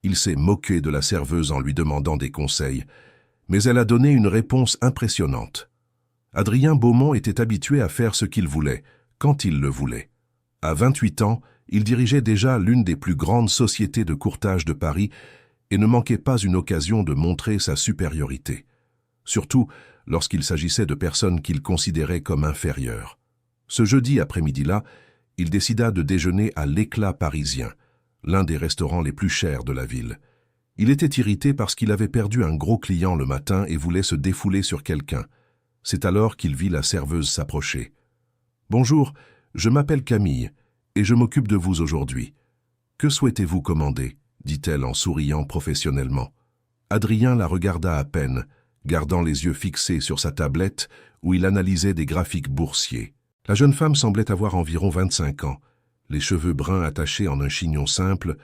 Il s'est moqué de la serveuse en lui demandant des conseils, mais elle a donné une réponse impressionnante. Adrien Beaumont était habitué à faire ce qu'il voulait, quand il le voulait. À 28 ans, il dirigeait déjà l'une des plus grandes sociétés de courtage de Paris et ne manquait pas une occasion de montrer sa supériorité. Surtout lorsqu'il s'agissait de personnes qu'il considérait comme inférieures. Ce jeudi après-midi-là, il décida de déjeuner à l'Éclat parisien, l'un des restaurants les plus chers de la ville. Il était irrité parce qu'il avait perdu un gros client le matin et voulait se défouler sur quelqu'un. C'est alors qu'il vit la serveuse s'approcher. « Bonjour, je m'appelle Camille et je m'occupe de vous aujourd'hui. Que souhaitez-vous commander ?» dit-elle en souriant professionnellement. Adrien la regarda à peine, gardant les yeux fixés sur sa tablette où il analysait des graphiques boursiers. La jeune femme semblait avoir environ 25 ans, les cheveux bruns attachés en un chignon simple,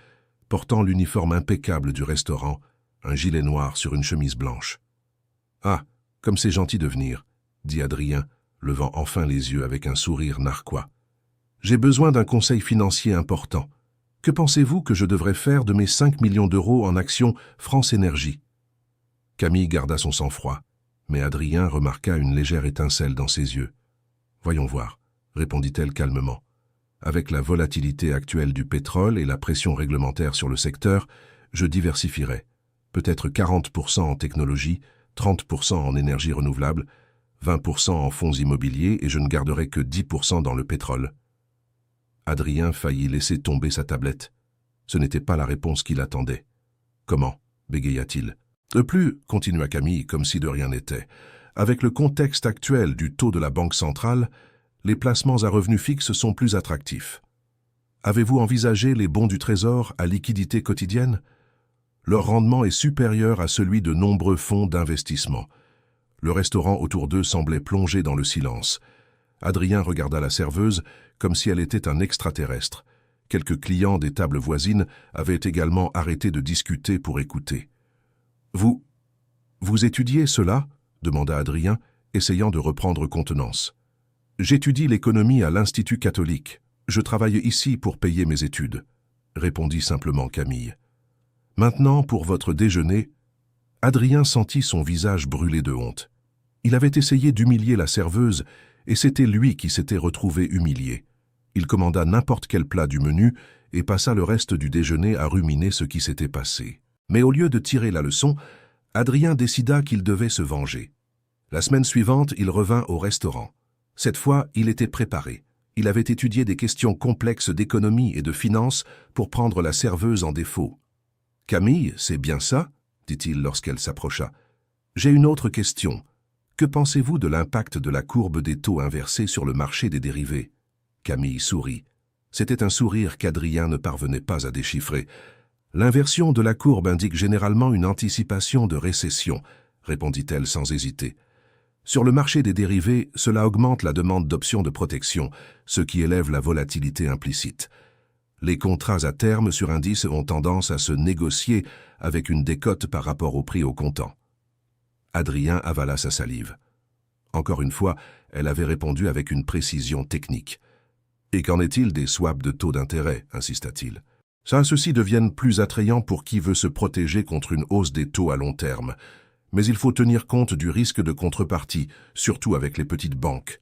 portant l'uniforme impeccable du restaurant, un gilet noir sur une chemise blanche. « Ah, comme c'est gentil de venir », dit Adrien, levant enfin les yeux avec un sourire narquois. « J'ai besoin d'un conseil financier important. Que pensez-vous que je devrais faire de mes 5 millions d'euros en actions France Énergie ?» Camille garda son sang-froid, mais Adrien remarqua une légère étincelle dans ses yeux. « Voyons voir », répondit-elle calmement. « Avec la volatilité actuelle du pétrole et la pression réglementaire sur le secteur, je diversifierai. Peut-être 40% en technologie, 30% en énergie renouvelable, 20% en fonds immobiliers et je ne garderai que 10% dans le pétrole. » Adrien faillit laisser tomber sa tablette. Ce n'était pas la réponse qu'il attendait. « Comment ?» bégaya-t-il. « De plus, » continua Camille comme si de rien n'était, « avec le contexte actuel du taux de la Banque centrale, les placements à revenus fixes sont plus attractifs. Avez-vous envisagé les bons du Trésor à liquidité quotidienne? Leur rendement est supérieur à celui de nombreux fonds d'investissement. » Le restaurant autour d'eux semblait plongé dans le silence. Adrien regarda la serveuse comme si elle était un extraterrestre. Quelques clients des tables voisines avaient également arrêté de discuter pour écouter. « Vous étudiez cela ?» demanda Adrien, essayant de reprendre contenance. « J'étudie l'économie à l'Institut catholique. Je travaille ici pour payer mes études, » répondit simplement Camille. « Maintenant, pour votre déjeuner… » Adrien sentit son visage brûler de honte. Il avait essayé d'humilier la serveuse et c'était lui qui s'était retrouvé humilié. Il commanda n'importe quel plat du menu et passa le reste du déjeuner à ruminer ce qui s'était passé. Mais au lieu de tirer la leçon, Adrien décida qu'il devait se venger. La semaine suivante, il revint au restaurant. Cette fois, il était préparé. Il avait étudié des questions complexes d'économie et de finance pour prendre la serveuse en défaut. « Camille, c'est bien ça ?» dit-il lorsqu'elle s'approcha. « J'ai une autre question. Que pensez-vous de l'impact de la courbe des taux inversés sur le marché des dérivés ?» Camille sourit. C'était un sourire qu'Adrien ne parvenait pas à déchiffrer. « L'inversion de la courbe indique généralement une anticipation de récession, » répondit-elle sans hésiter. « Sur le marché des dérivés, cela augmente la demande d'options de protection, ce qui élève la volatilité implicite. Les contrats à terme sur indice ont tendance à se négocier avec une décote par rapport au prix au comptant. » Adrien avala sa salive. Encore une fois, elle avait répondu avec une précision technique. « Et qu'en est-il des swaps de taux d'intérêt ?» insista-t-il. « Ça, ceux-ci deviennent plus attrayants pour qui veut se protéger contre une hausse des taux à long terme. Mais il faut tenir compte du risque de contrepartie, surtout avec les petites banques. »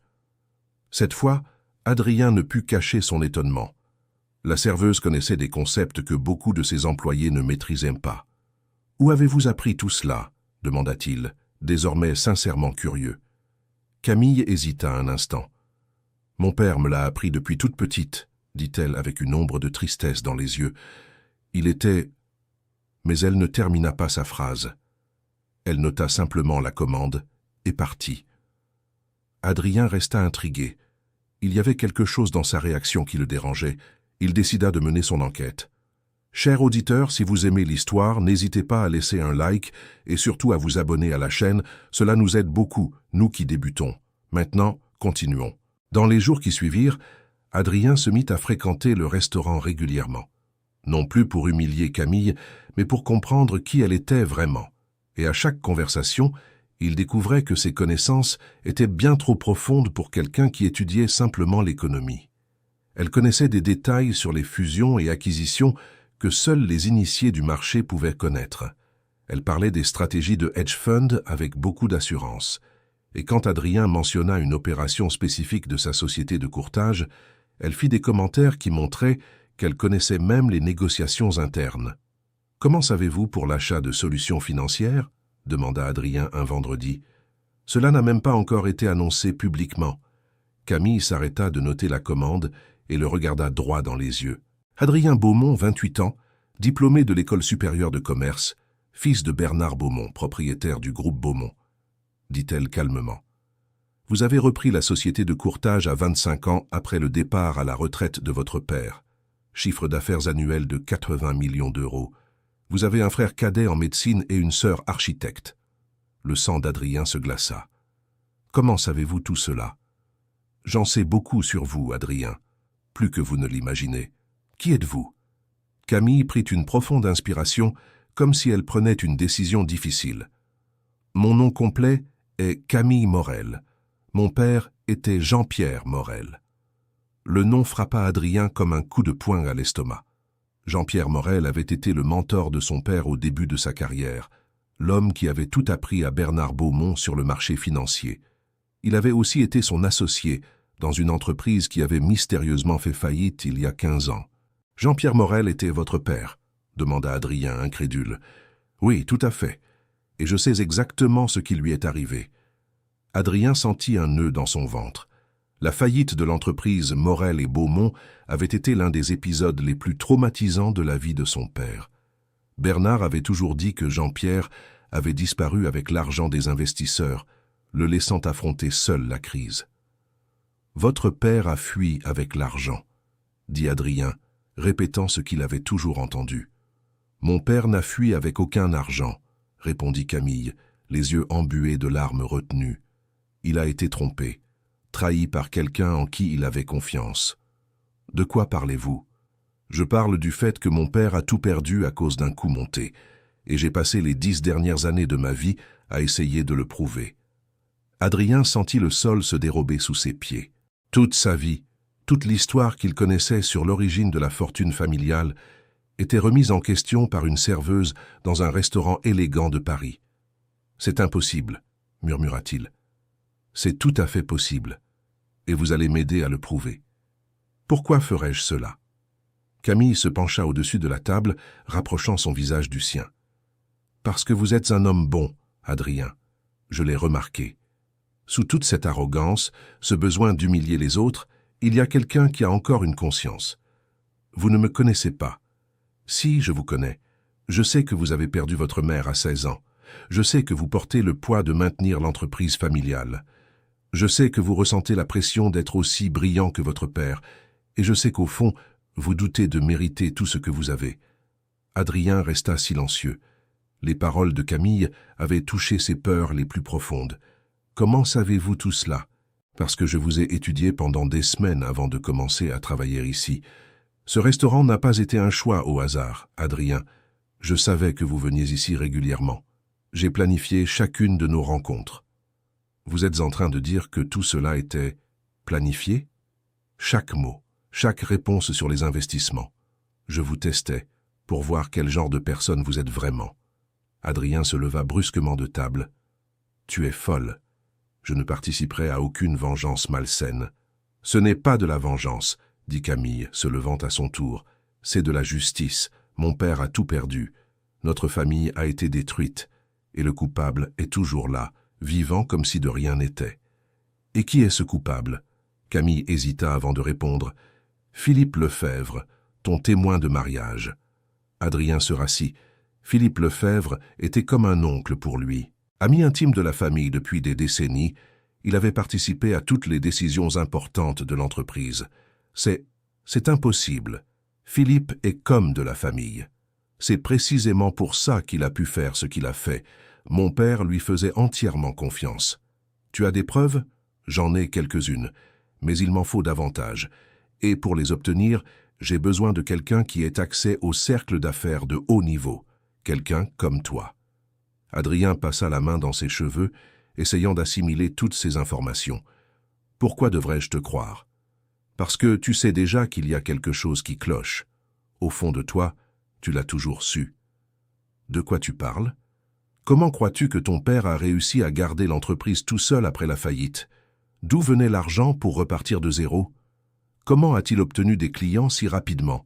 Cette fois, Adrien ne put cacher son étonnement. La serveuse connaissait des concepts que beaucoup de ses employés ne maîtrisaient pas. « Où avez-vous appris tout cela ?» demanda-t-il, désormais sincèrement curieux. Camille hésita un instant. « Mon père me l'a appris depuis toute petite, » dit-elle avec une ombre de tristesse dans les yeux. « Il était… » Mais elle ne termina pas sa phrase. Elle nota simplement la commande et partit. Adrien resta intrigué. Il y avait quelque chose dans sa réaction qui le dérangeait. Il décida de mener son enquête. Chers auditeurs, si vous aimez l'histoire, n'hésitez pas à laisser un like et surtout à vous abonner à la chaîne. Cela nous aide beaucoup, nous qui débutons. Maintenant, continuons. Dans les jours qui suivirent, Adrien se mit à fréquenter le restaurant régulièrement. Non plus pour humilier Camille, mais pour comprendre qui elle était vraiment. Et à chaque conversation, il découvrait que ses connaissances étaient bien trop profondes pour quelqu'un qui étudiait simplement l'économie. Elle connaissait des détails sur les fusions et acquisitions que seuls les initiés du marché pouvaient connaître. Elle parlait des stratégies de hedge fund avec beaucoup d'assurance. Et quand Adrien mentionna une opération spécifique de sa société de courtage, elle fit des commentaires qui montraient qu'elle connaissait même les négociations internes. « Comment savez-vous pour l'achat de solutions financières ?» demanda Adrien un vendredi. « Cela n'a même pas encore été annoncé publiquement. » Camille s'arrêta de noter la commande et le regarda droit dans les yeux. Adrien Beaumont, 28 ans, diplômé de l'École supérieure de commerce, fils de Bernard Beaumont, propriétaire du groupe Beaumont, dit-elle calmement. Vous avez repris la société de courtage à 25 ans après le départ à la retraite de votre père. Chiffre d'affaires annuel de 80 millions d'euros. Vous avez un frère cadet en médecine et une sœur architecte. Le sang d'Adrien se glaça. Comment savez-vous tout cela? J'en sais beaucoup sur vous, Adrien. Plus que vous ne l'imaginez. Qui êtes-vous? Camille prit une profonde inspiration, comme si elle prenait une décision difficile. Mon nom complet est Camille Morel. Mon père était Jean-Pierre Morel. Le nom frappa Adrien comme un coup de poing à l'estomac. Jean-Pierre Morel avait été le mentor de son père au début de sa carrière, l'homme qui avait tout appris à Bernard Beaumont sur le marché financier. Il avait aussi été son associé dans une entreprise qui avait mystérieusement fait faillite il y a 15 ans. « Jean-Pierre Morel était votre père ?» demanda Adrien, incrédule. « Oui, tout à fait. Et je sais exactement ce qui lui est arrivé. » Adrien sentit un nœud dans son ventre. La faillite de l'entreprise Morel et Beaumont avait été l'un des épisodes les plus traumatisants de la vie de son père. Bernard avait toujours dit que Jean-Pierre avait disparu avec l'argent des investisseurs, le laissant affronter seul la crise. « Votre père a fui avec l'argent, » dit Adrien, répétant ce qu'il avait toujours entendu. « Mon père n'a fui avec aucun argent, » répondit Camille, les yeux embués de larmes retenues. « Il a été trompé, trahi par quelqu'un en qui il avait confiance. » « De quoi parlez-vous ? » « Je parle du fait que mon père a tout perdu à cause d'un coup monté, et j'ai passé les 10 dernières années de ma vie à essayer de le prouver. » Adrien sentit le sol se dérober sous ses pieds. Toute sa vie, toute l'histoire qu'il connaissait sur l'origine de la fortune familiale était remise en question par une serveuse dans un restaurant élégant de Paris. « C'est impossible, » murmura-t-il. « C'est tout à fait possible, et vous allez m'aider à le prouver. » « Pourquoi ferais-je cela ?» Camille se pencha au-dessus de la table, rapprochant son visage du sien. « Parce que vous êtes un homme bon, Adrien. Je l'ai remarqué. Sous toute cette arrogance, ce besoin d'humilier les autres, il y a quelqu'un qui a encore une conscience. Vous ne me connaissez pas. Si, je vous connais. Je sais que vous avez perdu votre mère à 16 ans. Je sais que vous portez le poids de maintenir l'entreprise familiale. Je sais que vous ressentez la pression d'être aussi brillant que votre père, et je sais qu'au fond, vous doutez de mériter tout ce que vous avez. » Adrien resta silencieux. Les paroles de Camille avaient touché ses peurs les plus profondes. « Comment savez-vous tout cela ? » « Parce que je vous ai étudié pendant des semaines avant de commencer à travailler ici. Ce restaurant n'a pas été un choix au hasard, Adrien. Je savais que vous veniez ici régulièrement. J'ai planifié chacune de nos rencontres. » Vous êtes en train de dire que tout cela était planifié ? Chaque mot. Chaque réponse sur les investissements. Je vous testais pour voir quel genre de personne vous êtes vraiment. Adrien se leva brusquement de table. « Tu es folle. Je ne participerai à aucune vengeance malsaine. »« Ce n'est pas de la vengeance, » dit Camille, se levant à son tour. « C'est de la justice. Mon père a tout perdu. Notre famille a été détruite. Et le coupable est toujours là, vivant comme si de rien n'était. »« Et qui est ce coupable ?» Camille hésita avant de répondre. « Philippe Lefebvre, ton témoin de mariage. » Adrien se rassit. Philippe Lefebvre était comme un oncle pour lui. Ami intime de la famille depuis des décennies, il avait participé à toutes les décisions importantes de l'entreprise. C'est impossible. Philippe est comme de la famille. C'est précisément pour ça qu'il a pu faire ce qu'il a fait. Mon père lui faisait entièrement confiance. Tu as des preuves ? J'en ai quelques-unes, mais il m'en faut davantage. Et pour les obtenir, j'ai besoin de quelqu'un qui ait accès au cercle d'affaires de haut niveau, quelqu'un comme toi. Adrien passa la main dans ses cheveux, essayant d'assimiler toutes ces informations. Pourquoi devrais-je te croire ? Parce que tu sais déjà qu'il y a quelque chose qui cloche. Au fond de toi, Tu l'as toujours su. De quoi tu parles? Comment crois-tu que ton père a réussi à garder l'entreprise tout seul après la faillite? D'où venait l'argent pour repartir de zéro? Comment a-t-il obtenu des clients si rapidement?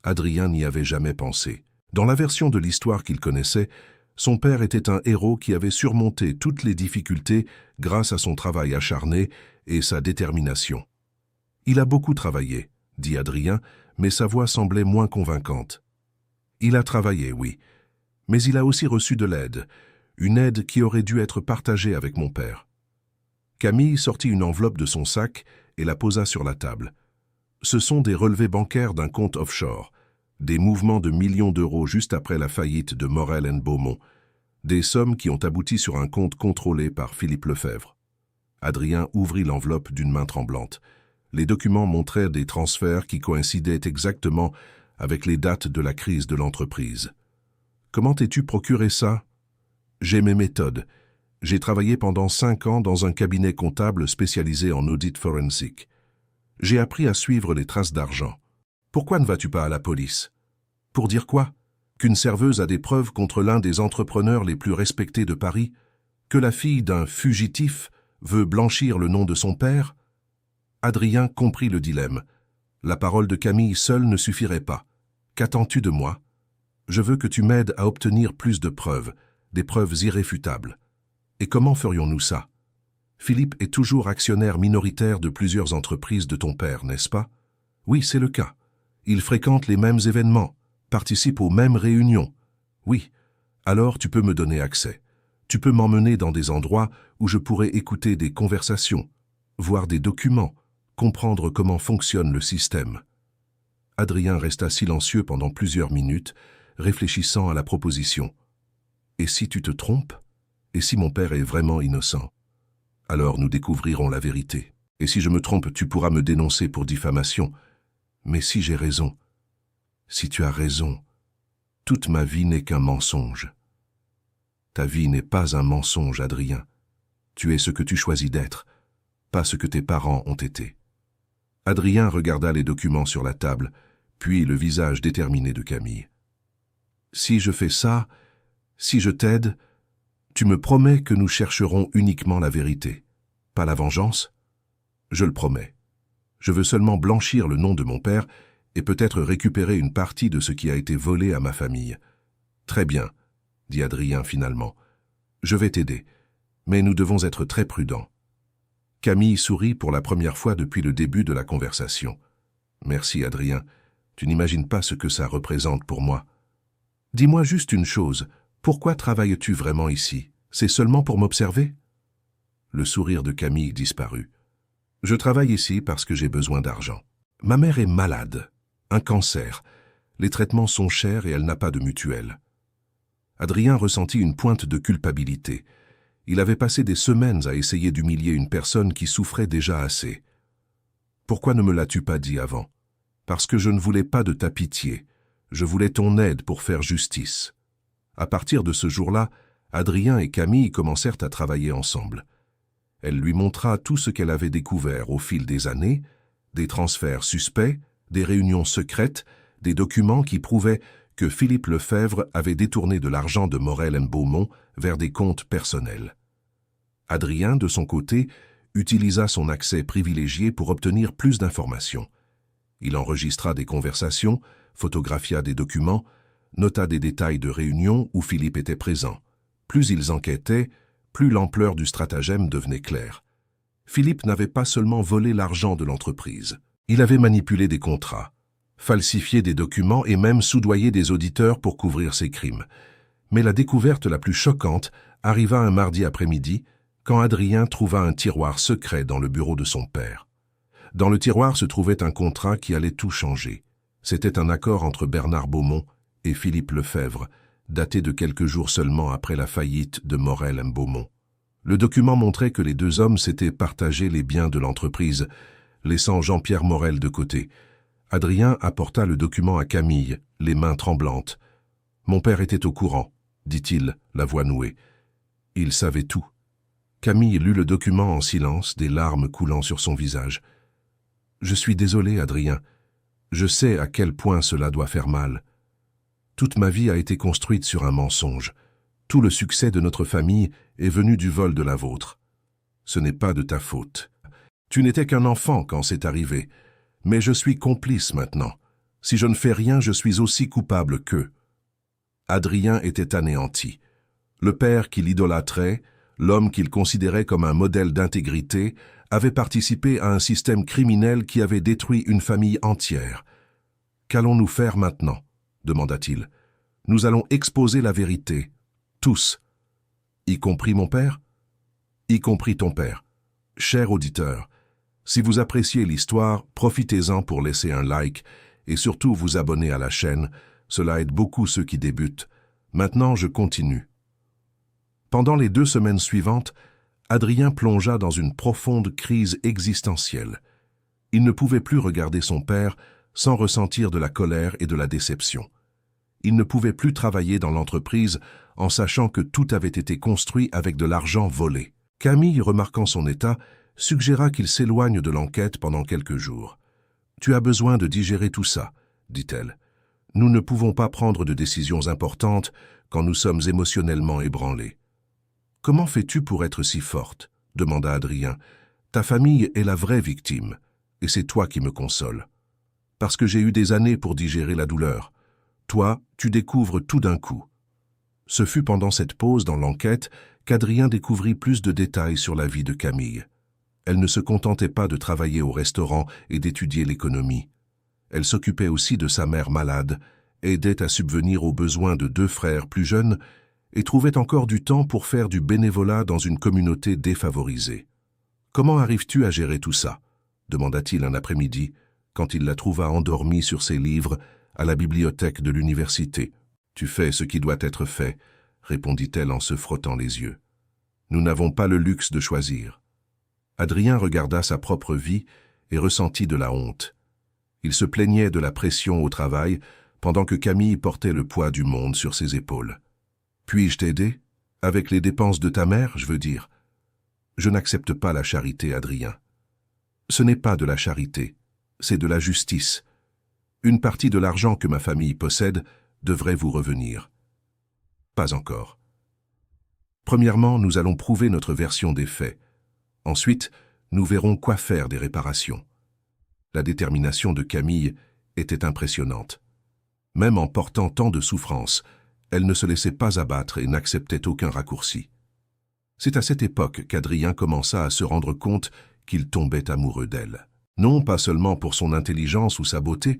Adrien n'y avait jamais pensé. Dans la version de l'histoire qu'il connaissait, son père était un héros qui avait surmonté toutes les difficultés grâce à son travail acharné et sa détermination. Il a beaucoup travaillé, dit Adrien, mais sa voix semblait moins convaincante. Il a travaillé, oui, mais il a aussi reçu de l'aide, une aide qui aurait dû être partagée avec mon père. Camille sortit une enveloppe de son sac et la posa sur la table. Ce sont des relevés bancaires d'un compte offshore, des mouvements de millions d'euros juste après la faillite de Morel & Beaumont, des sommes qui ont abouti sur un compte contrôlé par Philippe Lefebvre. Adrien ouvrit l'enveloppe d'une main tremblante. Les documents montraient des transferts qui coïncidaient exactement avec les dates de la crise de l'entreprise. Comment t'es-tu procuré ça? J'ai mes méthodes. J'ai travaillé pendant 5 ans dans un cabinet comptable spécialisé en audit forensique. J'ai appris à suivre les traces d'argent. Pourquoi ne vas-tu pas à la police? Pour dire quoi? Qu'une serveuse a des preuves contre l'un des entrepreneurs les plus respectés de Paris? Que la fille d'un fugitif veut blanchir le nom de son père? Adrien comprit le dilemme. La parole de Camille seule ne suffirait pas. Qu'attends-tu de moi? Je veux que tu m'aides à obtenir plus de preuves, des preuves irréfutables. Et comment ferions-nous ça? Philippe est toujours actionnaire minoritaire de plusieurs entreprises de ton père, n'est-ce pas? Oui, c'est le cas. Il fréquente les mêmes événements, participe aux mêmes réunions. Oui, alors tu peux me donner accès. Tu peux m'emmener dans des endroits où je pourrais écouter des conversations, voir des documents, comprendre comment fonctionne le système. Adrien resta silencieux pendant plusieurs minutes, réfléchissant à la proposition. Et si tu te trompes? Et si mon père est vraiment innocent? Alors nous découvrirons la vérité. Et si je me trompe, tu pourras me dénoncer pour diffamation. Mais si j'ai raison, si tu as raison, toute ma vie n'est qu'un mensonge. Ta vie n'est pas un mensonge, Adrien. Tu es ce que tu choisis d'être, pas ce que tes parents ont été. Adrien regarda les documents sur la table, puis le visage déterminé de Camille. Si je fais ça, si je t'aide, tu me promets que nous chercherons uniquement la vérité, pas la vengeance? Je le promets. Je veux seulement blanchir le nom de mon père et peut-être récupérer une partie de ce qui a été volé à ma famille. Très bien, dit Adrien finalement. Je vais t'aider, mais nous devons être très prudents. Camille sourit pour la première fois depuis le début de la conversation. Merci, Adrien. Tu n'imagines pas ce que ça représente pour moi. Dis-moi juste une chose. Pourquoi travailles-tu vraiment ici? C'est seulement pour m'observer? Le sourire de Camille disparut. Je travaille ici parce que j'ai besoin d'argent. Ma mère est malade, un cancer. Les traitements sont chers et elle n'a pas de mutuelle. Adrien ressentit une pointe de culpabilité. Il avait passé des semaines à essayer d'humilier une personne qui souffrait déjà assez. Pourquoi ne me l'as-tu pas dit avant? Parce que je ne voulais pas de ta pitié. Je voulais ton aide pour faire justice. À partir de ce jour-là, Adrien et Camille commencèrent à travailler ensemble. Elle lui montra tout ce qu'elle avait découvert au fil des années, des transferts suspects, des réunions secrètes, des documents qui prouvaient que Philippe Lefebvre avait détourné de l'argent de Morel & Beaumont vers des comptes personnels. Adrien, de son côté, utilisa son accès privilégié pour obtenir plus d'informations. Il enregistra des conversations, photographia des documents, nota des détails de réunions où Philippe était présent. Plus ils enquêtaient, plus l'ampleur du stratagème devenait claire. Philippe n'avait pas seulement volé l'argent de l'entreprise. Il avait manipulé des contrats, falsifié des documents et même soudoyé des auditeurs pour couvrir ses crimes. Mais la découverte la plus choquante arriva un mardi après-midi, quand Adrien trouva un tiroir secret dans le bureau de son père. Dans le tiroir se trouvait un contrat qui allait tout changer. C'était un accord entre Bernard Beaumont et Philippe Lefebvre, daté de quelques jours seulement après la faillite de Morel & Beaumont. Le document montrait que les deux hommes s'étaient partagés les biens de l'entreprise, laissant Jean-Pierre Morel de côté. Adrien apporta le document à Camille, les mains tremblantes. « Mon père était au courant », dit-il, la voix nouée. Il savait tout. Camille lut le document en silence, des larmes coulant sur son visage. « Je suis désolé, Adrien. Je sais à quel point cela doit faire mal. Toute ma vie a été construite sur un mensonge. Tout le succès de notre famille est venu du vol de la vôtre. Ce n'est pas de ta faute. Tu n'étais qu'un enfant quand c'est arrivé, mais je suis complice maintenant. Si je ne fais rien, je suis aussi coupable qu'eux. » Adrien était anéanti. Le père qu'il idolâtrait, l'homme qu'il considérait comme un modèle d'intégrité, avait participé à un système criminel qui avait détruit une famille entière. « Qu'allons-nous faire maintenant ?» demanda-t-il. « Nous allons exposer la vérité. Tous. Y compris mon père ? Y compris ton père. Cher auditeur, si vous appréciez l'histoire, profitez-en pour laisser un like et surtout vous abonner à la chaîne. Cela aide beaucoup ceux qui débutent. Maintenant, je continue. Pendant les 2 semaines suivantes, Adrien plongea dans une profonde crise existentielle. Il ne pouvait plus regarder son père sans ressentir de la colère et de la déception. Il ne pouvait plus travailler dans l'entreprise en sachant que tout avait été construit avec de l'argent volé. Camille, remarquant son état, suggéra qu'il s'éloigne de l'enquête pendant quelques jours. « Tu as besoin de digérer tout ça, » dit-elle. « Nous ne pouvons pas prendre de décisions importantes quand nous sommes émotionnellement ébranlés. »« Comment fais-tu pour être si forte ?» demanda Adrien. « Ta famille est la vraie victime, et c'est toi qui me consoles. Parce que j'ai eu des années pour digérer la douleur. Toi, tu découvres tout d'un coup. » Ce fut pendant cette pause dans l'enquête qu'Adrien découvrit plus de détails sur la vie de Camille. Elle ne se contentait pas de travailler au restaurant et d'étudier l'économie. Elle s'occupait aussi de sa mère malade, aidait à subvenir aux besoins de 2 frères plus jeunes et trouvait encore du temps pour faire du bénévolat dans une communauté défavorisée. « Comment arrives-tu à gérer tout ça ?» demanda-t-il un après-midi, quand il la trouva endormie sur ses livres à la bibliothèque de l'université. « Tu fais ce qui doit être fait, » répondit-elle en se frottant les yeux. « Nous n'avons pas le luxe de choisir. » Adrien regarda sa propre vie et ressentit de la honte. Il se plaignait de la pression au travail pendant que Camille portait le poids du monde sur ses épaules. « Puis-je t'aider ? Avec les dépenses de ta mère, je veux dire. » « Je n'accepte pas la charité, Adrien. »« Ce n'est pas de la charité, c'est de la justice. Une partie de l'argent que ma famille possède devrait vous revenir. » « Pas encore. Premièrement, nous allons prouver notre version des faits. Ensuite, nous verrons quoi faire des réparations. » La détermination de Camille était impressionnante. Même en portant tant de souffrances, elle ne se laissait pas abattre et n'acceptait aucun raccourci. C'est à cette époque qu'Adrien commença à se rendre compte qu'il tombait amoureux d'elle. Non pas seulement pour son intelligence ou sa beauté,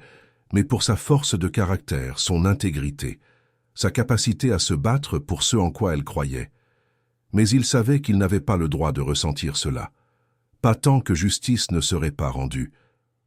mais pour sa force de caractère, son intégrité, sa capacité à se battre pour ce en quoi elle croyait. Mais il savait qu'il n'avait pas le droit de ressentir cela. Pas tant que justice ne serait pas rendue,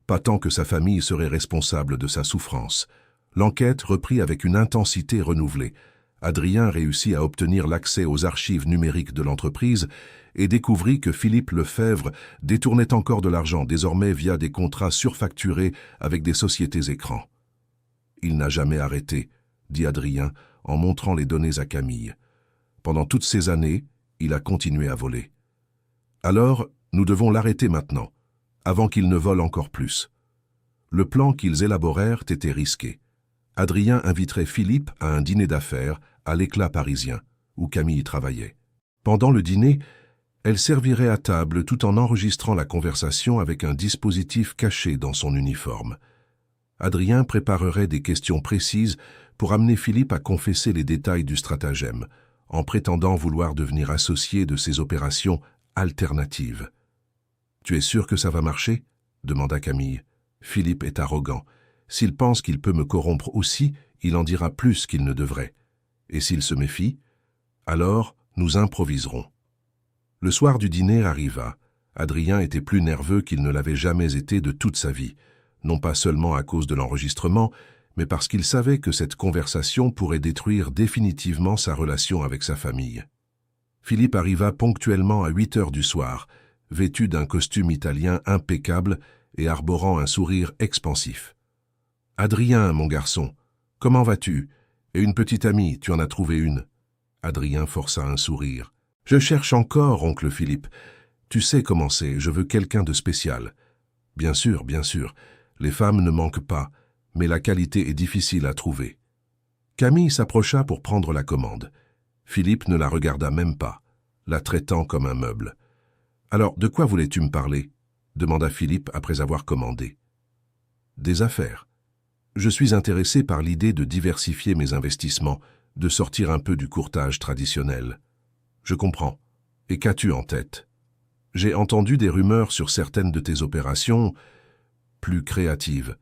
pas tant que sa famille serait responsable de sa souffrance. L'enquête reprit avec une intensité renouvelée. Adrien réussit à obtenir l'accès aux archives numériques de l'entreprise et découvrit que Philippe Lefebvre détournait encore de l'argent, désormais via des contrats surfacturés avec des sociétés écrans. « Il n'a jamais arrêté, » dit Adrien en montrant les données à Camille. « Pendant toutes ces années, il a continué à voler. Alors, nous devons l'arrêter maintenant, avant qu'il ne vole encore plus. » Le plan qu'ils élaborèrent était risqué. Adrien inviterait Philippe à un dîner d'affaires à l'Éclat parisien, où Camille travaillait. Pendant le dîner, elle servirait à table tout en enregistrant la conversation avec un dispositif caché dans son uniforme. Adrien préparerait des questions précises pour amener Philippe à confesser les détails du stratagème, en prétendant vouloir devenir associé de ces opérations alternatives. « Tu es sûr que ça va marcher ?» demanda Camille. « Philippe est arrogant. S'il pense qu'il peut me corrompre aussi, il en dira plus qu'il ne devrait. Et s'il se méfie, alors nous improviserons. » Le soir du dîner arriva. Adrien était plus nerveux qu'il ne l'avait jamais été de toute sa vie, non pas seulement à cause de l'enregistrement, mais parce qu'il savait que cette conversation pourrait détruire définitivement sa relation avec sa famille. Philippe arriva ponctuellement à 8 heures du soir, vêtu d'un costume italien impeccable et arborant un sourire expansif. « Adrien, mon garçon, comment vas-tu? Et une petite amie, tu en as trouvé une ?» Adrien força un sourire. « Je cherche encore, oncle Philippe. Tu sais comment c'est, je veux quelqu'un de spécial. » « Bien sûr, les femmes ne manquent pas, mais la qualité est difficile à trouver. » Camille s'approcha pour prendre la commande. Philippe ne la regarda même pas, la traitant comme un meuble. « Alors, de quoi voulais-tu me parler » demanda Philippe après avoir commandé. « Des affaires. Je suis intéressé par l'idée de diversifier mes investissements, de sortir un peu du courtage traditionnel. » « Je comprends. Et qu'as-tu en tête ?»« J'ai entendu des rumeurs sur certaines de tes opérations plus créatives,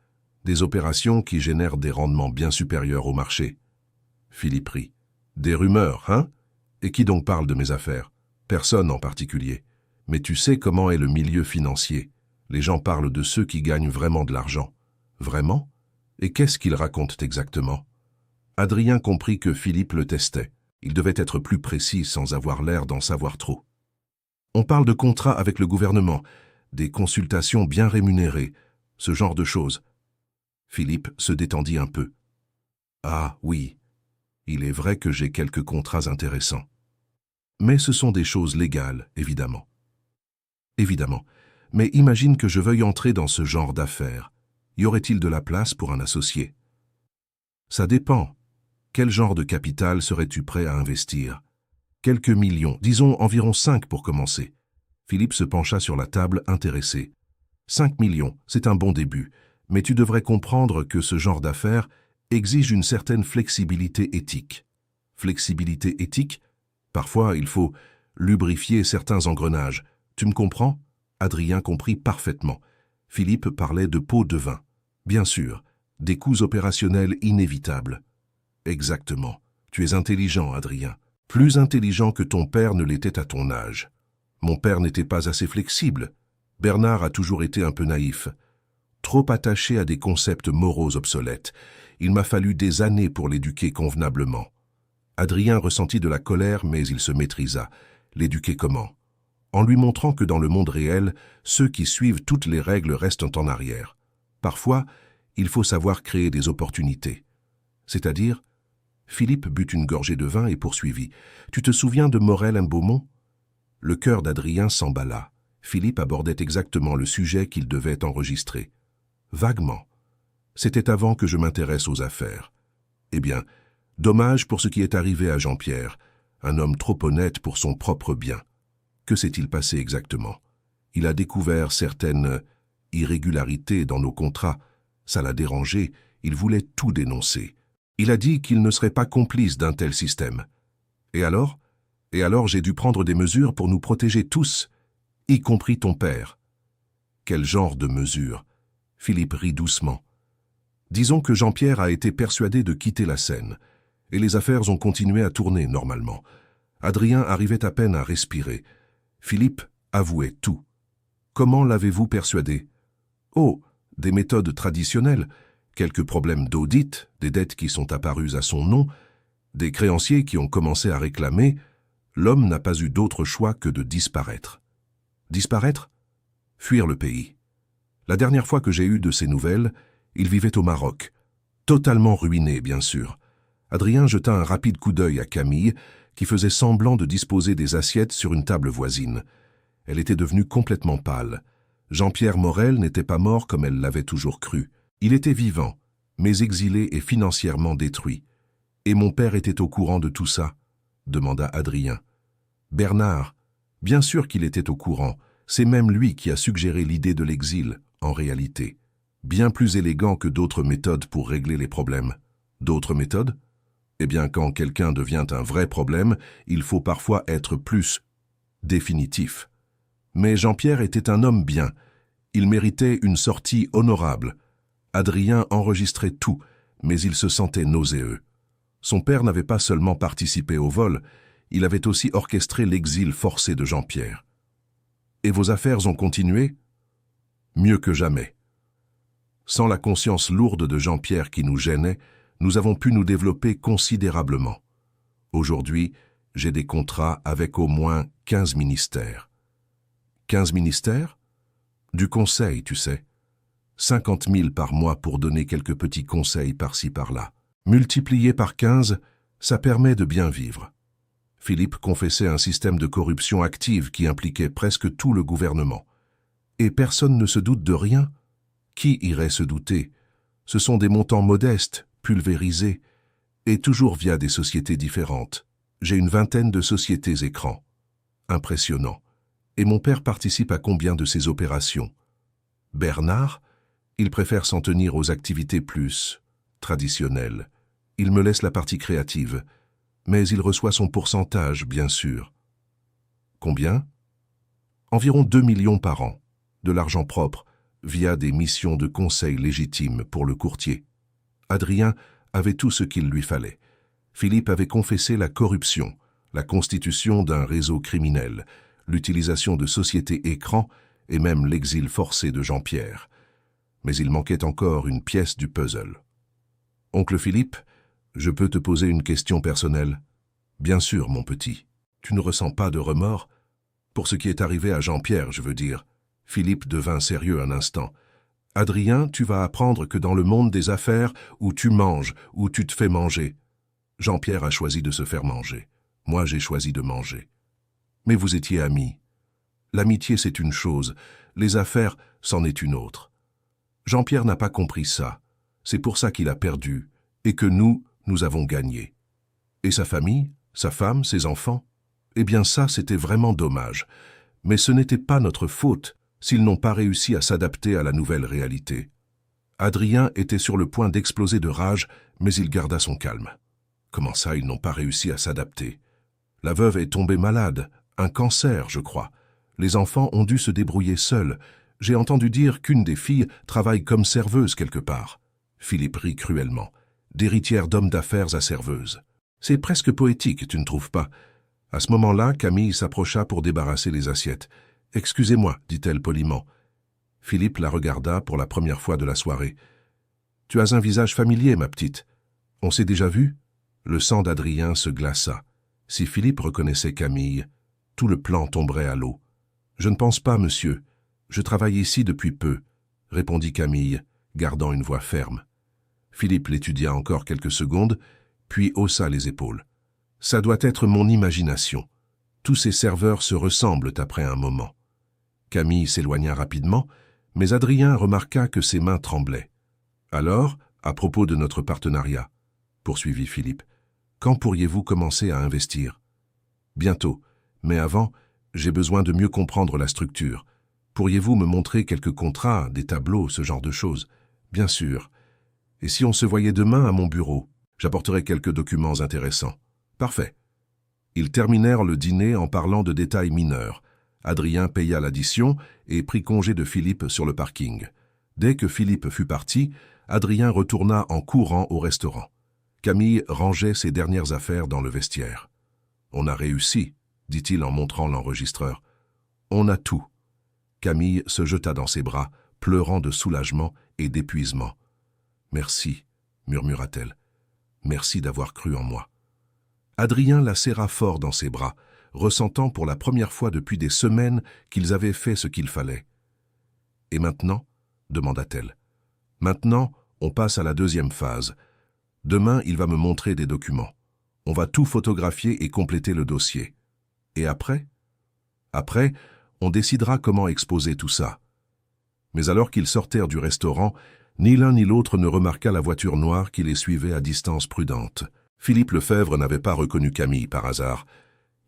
des opérations qui génèrent des rendements bien supérieurs au marché. » Philippe rit. « Des rumeurs, hein? Et qui donc parle de mes affaires? Personne en particulier. Mais tu sais comment est le milieu financier. Les gens parlent de ceux qui gagnent vraiment de l'argent. » « Vraiment? Et qu'est-ce qu'ils racontent exactement ?» Adrien comprit que Philippe le testait. Il devait être plus précis sans avoir l'air d'en savoir trop. « On parle de contrats avec le gouvernement, des consultations bien rémunérées, ce genre de choses. » Philippe se détendit un peu. « Ah oui, il est vrai que j'ai quelques contrats intéressants. Mais ce sont des choses légales, évidemment. » « Évidemment. Mais imagine que je veuille entrer dans ce genre d'affaires. Y aurait-il de la place pour un associé? » « Ça dépend. Quel genre de capital serais-tu prêt à investir? Quelques millions, disons environ 5 pour commencer. » Philippe se pencha sur la table, intéressé. « 5 millions, c'est un bon début, mais tu devrais comprendre que ce genre d'affaires exige une certaine flexibilité éthique. » « Flexibilité éthique? Parfois, il faut lubrifier certains engrenages. Tu me comprends? » Adrien comprit parfaitement. Philippe parlait de pots de vin. Bien sûr, des coûts opérationnels inévitables. Exactement. Tu es intelligent, Adrien. Plus intelligent que ton père ne l'était à ton âge. Mon père n'était pas assez flexible. Bernard a toujours été un peu naïf. Trop attaché à des concepts moraux obsolètes. Il m'a fallu des années pour l'éduquer convenablement. Adrien ressentit de la colère, mais il se maîtrisa. L'éduquer comment? En lui montrant que dans le monde réel, ceux qui suivent toutes les règles restent en arrière. Parfois, il faut savoir créer des opportunités. C'est-à-dire, Philippe but une gorgée de vin et poursuivit. « Tu te souviens de Morel-Beaumont » Le cœur d'Adrien s'emballa. Philippe abordait exactement le sujet qu'il devait enregistrer. Vaguement. C'était avant que je m'intéresse aux affaires. Eh bien, dommage pour ce qui est arrivé à Jean-Pierre, un homme trop honnête pour son propre bien. Que s'est-il passé exactement? Il a découvert certaines irrégularités dans nos contrats. Ça l'a dérangé, il voulait tout dénoncer. Il a dit qu'il ne serait pas complice d'un tel système. Et alors? J'ai dû prendre des mesures pour nous protéger tous, y compris ton père. Quel genre de mesures? Philippe rit doucement. Disons que Jean-Pierre a été persuadé de quitter la scène, et les affaires ont continué à tourner normalement. Adrien arrivait à peine à respirer. Philippe avouait tout. Comment l'avez-vous persuadé? Oh, des méthodes traditionnelles, quelques problèmes d'audit, des dettes qui sont apparues à son nom, des créanciers qui ont commencé à réclamer. L'homme n'a pas eu d'autre choix que de disparaître. Disparaître? Fuir le pays. La dernière fois que j'ai eu de ses nouvelles, il vivait au Maroc. Totalement ruiné, bien sûr. Adrien jeta un rapide coup d'œil à Camille, qui faisait semblant de disposer des assiettes sur une table voisine. Elle était devenue complètement pâle. Jean-Pierre Morel n'était pas mort comme elle l'avait toujours cru. Il était vivant, mais exilé et financièrement détruit. Et mon père était au courant de tout ça? Demanda Adrien. Bernard, bien sûr qu'il était au courant. C'est même lui qui a suggéré l'idée de l'exil, en réalité. Bien plus élégant que d'autres méthodes pour régler les problèmes. D'autres méthodes? Eh bien, quand quelqu'un devient un vrai problème, il faut parfois être plus définitif. Mais Jean-Pierre était un homme bien. Il méritait une sortie honorable. Adrien enregistrait tout, mais il se sentait nauséeux. Son père n'avait pas seulement participé au vol, il avait aussi orchestré l'exil forcé de Jean-Pierre. Et vos affaires ont continué? Mieux que jamais. Sans la conscience lourde de Jean-Pierre qui nous gênait, nous avons pu nous développer considérablement. Aujourd'hui, j'ai des contrats avec au moins 15 ministères. 15 ministères? Du conseil, tu sais. 50 000 par mois pour donner quelques petits conseils par-ci par-là. Multiplié par 15, ça permet de bien vivre. Philippe confessait un système de corruption active qui impliquait presque tout le gouvernement. Et personne ne se doute de rien. Qui irait se douter? Ce sont des montants modestes, pulvérisés. Et toujours via des sociétés différentes. J'ai une vingtaine de sociétés écrans. Impressionnant. Et mon père participe à combien de ces opérations? Bernard, il préfère s'en tenir aux activités plus traditionnelles. Il me laisse la partie créative, mais il reçoit son pourcentage, bien sûr. Combien? Environ 2 millions par an, de l'argent propre, via des missions de conseil légitimes pour le courtier. Adrien avait tout ce qu'il lui fallait. Philippe avait confessé la corruption, la constitution d'un réseau criminel, l'utilisation de sociétés écrans et même l'exil forcé de Jean-Pierre. Mais il manquait encore une pièce du puzzle. « Oncle Philippe, je peux te poser une question personnelle? »« Bien sûr, mon petit. Tu ne ressens pas de remords? Pour ce qui est arrivé à Jean-Pierre, je veux dire. » Philippe devint sérieux un instant. « Adrien, tu vas apprendre que dans le monde des affaires, où tu manges, où tu te fais manger. Jean-Pierre a choisi de se faire manger. Moi, j'ai choisi de manger. Mais vous étiez amis. L'amitié, c'est une chose. Les affaires, c'en est une autre. Jean-Pierre n'a pas compris ça. C'est pour ça qu'il a perdu, et que nous avons gagné. Et sa famille, sa femme, ses enfants? Eh bien ça, c'était vraiment dommage. Mais ce n'était pas notre faute s'ils n'ont pas réussi à s'adapter à la nouvelle réalité. Adrien était sur le point d'exploser de rage, mais il garda son calme. Comment ça, ils n'ont pas réussi à s'adapter? La veuve est tombée malade, un cancer, je crois. Les enfants ont dû se débrouiller seuls. J'ai entendu dire qu'une des filles travaille comme serveuse quelque part. Philippe rit cruellement. D'héritière d'homme d'affaires à serveuse. C'est presque poétique, tu ne trouves pas? À ce moment-là, Camille s'approcha pour débarrasser les assiettes. « Excusez-moi, dit-elle poliment. » Philippe la regarda pour la première fois de la soirée. « Tu as un visage familier, ma petite. On s'est déjà vu ?» Le sang d'Adrien se glaça. Si Philippe reconnaissait Camille, tout le plan tomberait à l'eau. « Je ne pense pas, monsieur. Je travaille ici depuis peu, » répondit Camille, gardant une voix ferme. Philippe l'étudia encore quelques secondes, puis haussa les épaules. « Ça doit être mon imagination. Tous ces serveurs se ressemblent après un moment. » Camille s'éloigna rapidement, mais Adrien remarqua que ses mains tremblaient. « Alors, à propos de notre partenariat, » poursuivit Philippe, « quand pourriez-vous commencer à investir? » « Bientôt, mais avant, j'ai besoin de mieux comprendre la structure. Pourriez-vous me montrer quelques contrats, des tableaux, ce genre de choses? »« Bien sûr. Et si on se voyait demain à mon bureau? J'apporterai quelques documents intéressants. »« Parfait. » Ils terminèrent le dîner en parlant de détails mineurs. Adrien paya l'addition et prit congé de Philippe sur le parking. Dès que Philippe fut parti, Adrien retourna en courant au restaurant. Camille rangeait ses dernières affaires dans le vestiaire. « On a réussi, » dit-il en montrant l'enregistreur. « On a tout. » Camille se jeta dans ses bras, pleurant de soulagement et d'épuisement. « Merci, » murmura-t-elle. « Merci d'avoir cru en moi. » Adrien la serra fort dans ses bras, ressentant pour la première fois depuis des semaines qu'ils avaient fait ce qu'il fallait. « Et maintenant ?» demanda-t-elle. « Maintenant, on passe à la deuxième phase. Demain, il va me montrer des documents. On va tout photographier et compléter le dossier. Et après? Après, on décidera comment exposer tout ça. » Mais alors qu'ils sortirent du restaurant, ni l'un ni l'autre ne remarqua la voiture noire qui les suivait à distance prudente. Philippe Lefebvre n'avait pas reconnu Camille par hasard.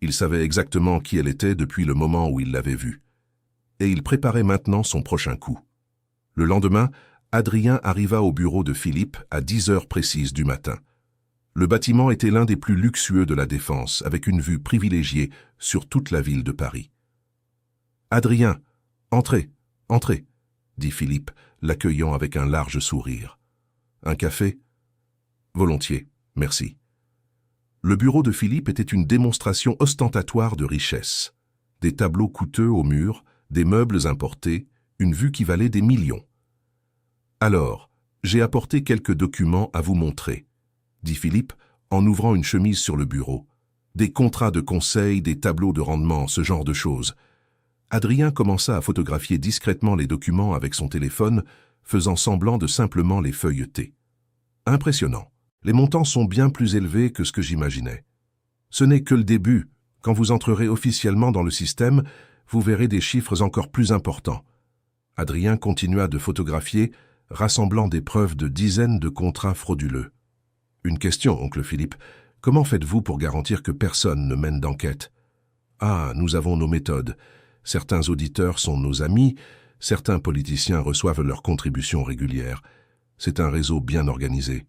Il savait exactement qui elle était depuis le moment où il l'avait vue. Et il préparait maintenant son prochain coup. Le lendemain, Adrien arriva au bureau de Philippe à 10 heures précises du matin. Le bâtiment était l'un des plus luxueux de la Défense, avec une vue privilégiée sur toute la ville de Paris. « Adrien, entrez, entrez » dit Philippe, l'accueillant avec un large sourire. « Un café ?»« Volontiers, merci. » Le bureau de Philippe était une démonstration ostentatoire de richesse. Des tableaux coûteux au mur, des meubles importés, une vue qui valait des millions. « Alors, j'ai apporté quelques documents à vous montrer, » dit Philippe en ouvrant une chemise sur le bureau. Des contrats de conseil, des tableaux de rendement, ce genre de choses. Adrien commença à photographier discrètement les documents avec son téléphone, faisant semblant de simplement les feuilleter. Impressionnant. Les montants sont bien plus élevés que ce que j'imaginais. Ce n'est que le début. Quand vous entrerez officiellement dans le système, vous verrez des chiffres encore plus importants. Adrien continua de photographier, rassemblant des preuves de dizaines de contrats frauduleux. Une question, oncle Philippe. Comment faites-vous pour garantir que personne ne mène d'enquête? Ah, nous avons nos méthodes. Certains auditeurs sont nos amis, certains politiciens reçoivent leurs contributions régulières. C'est un réseau bien organisé.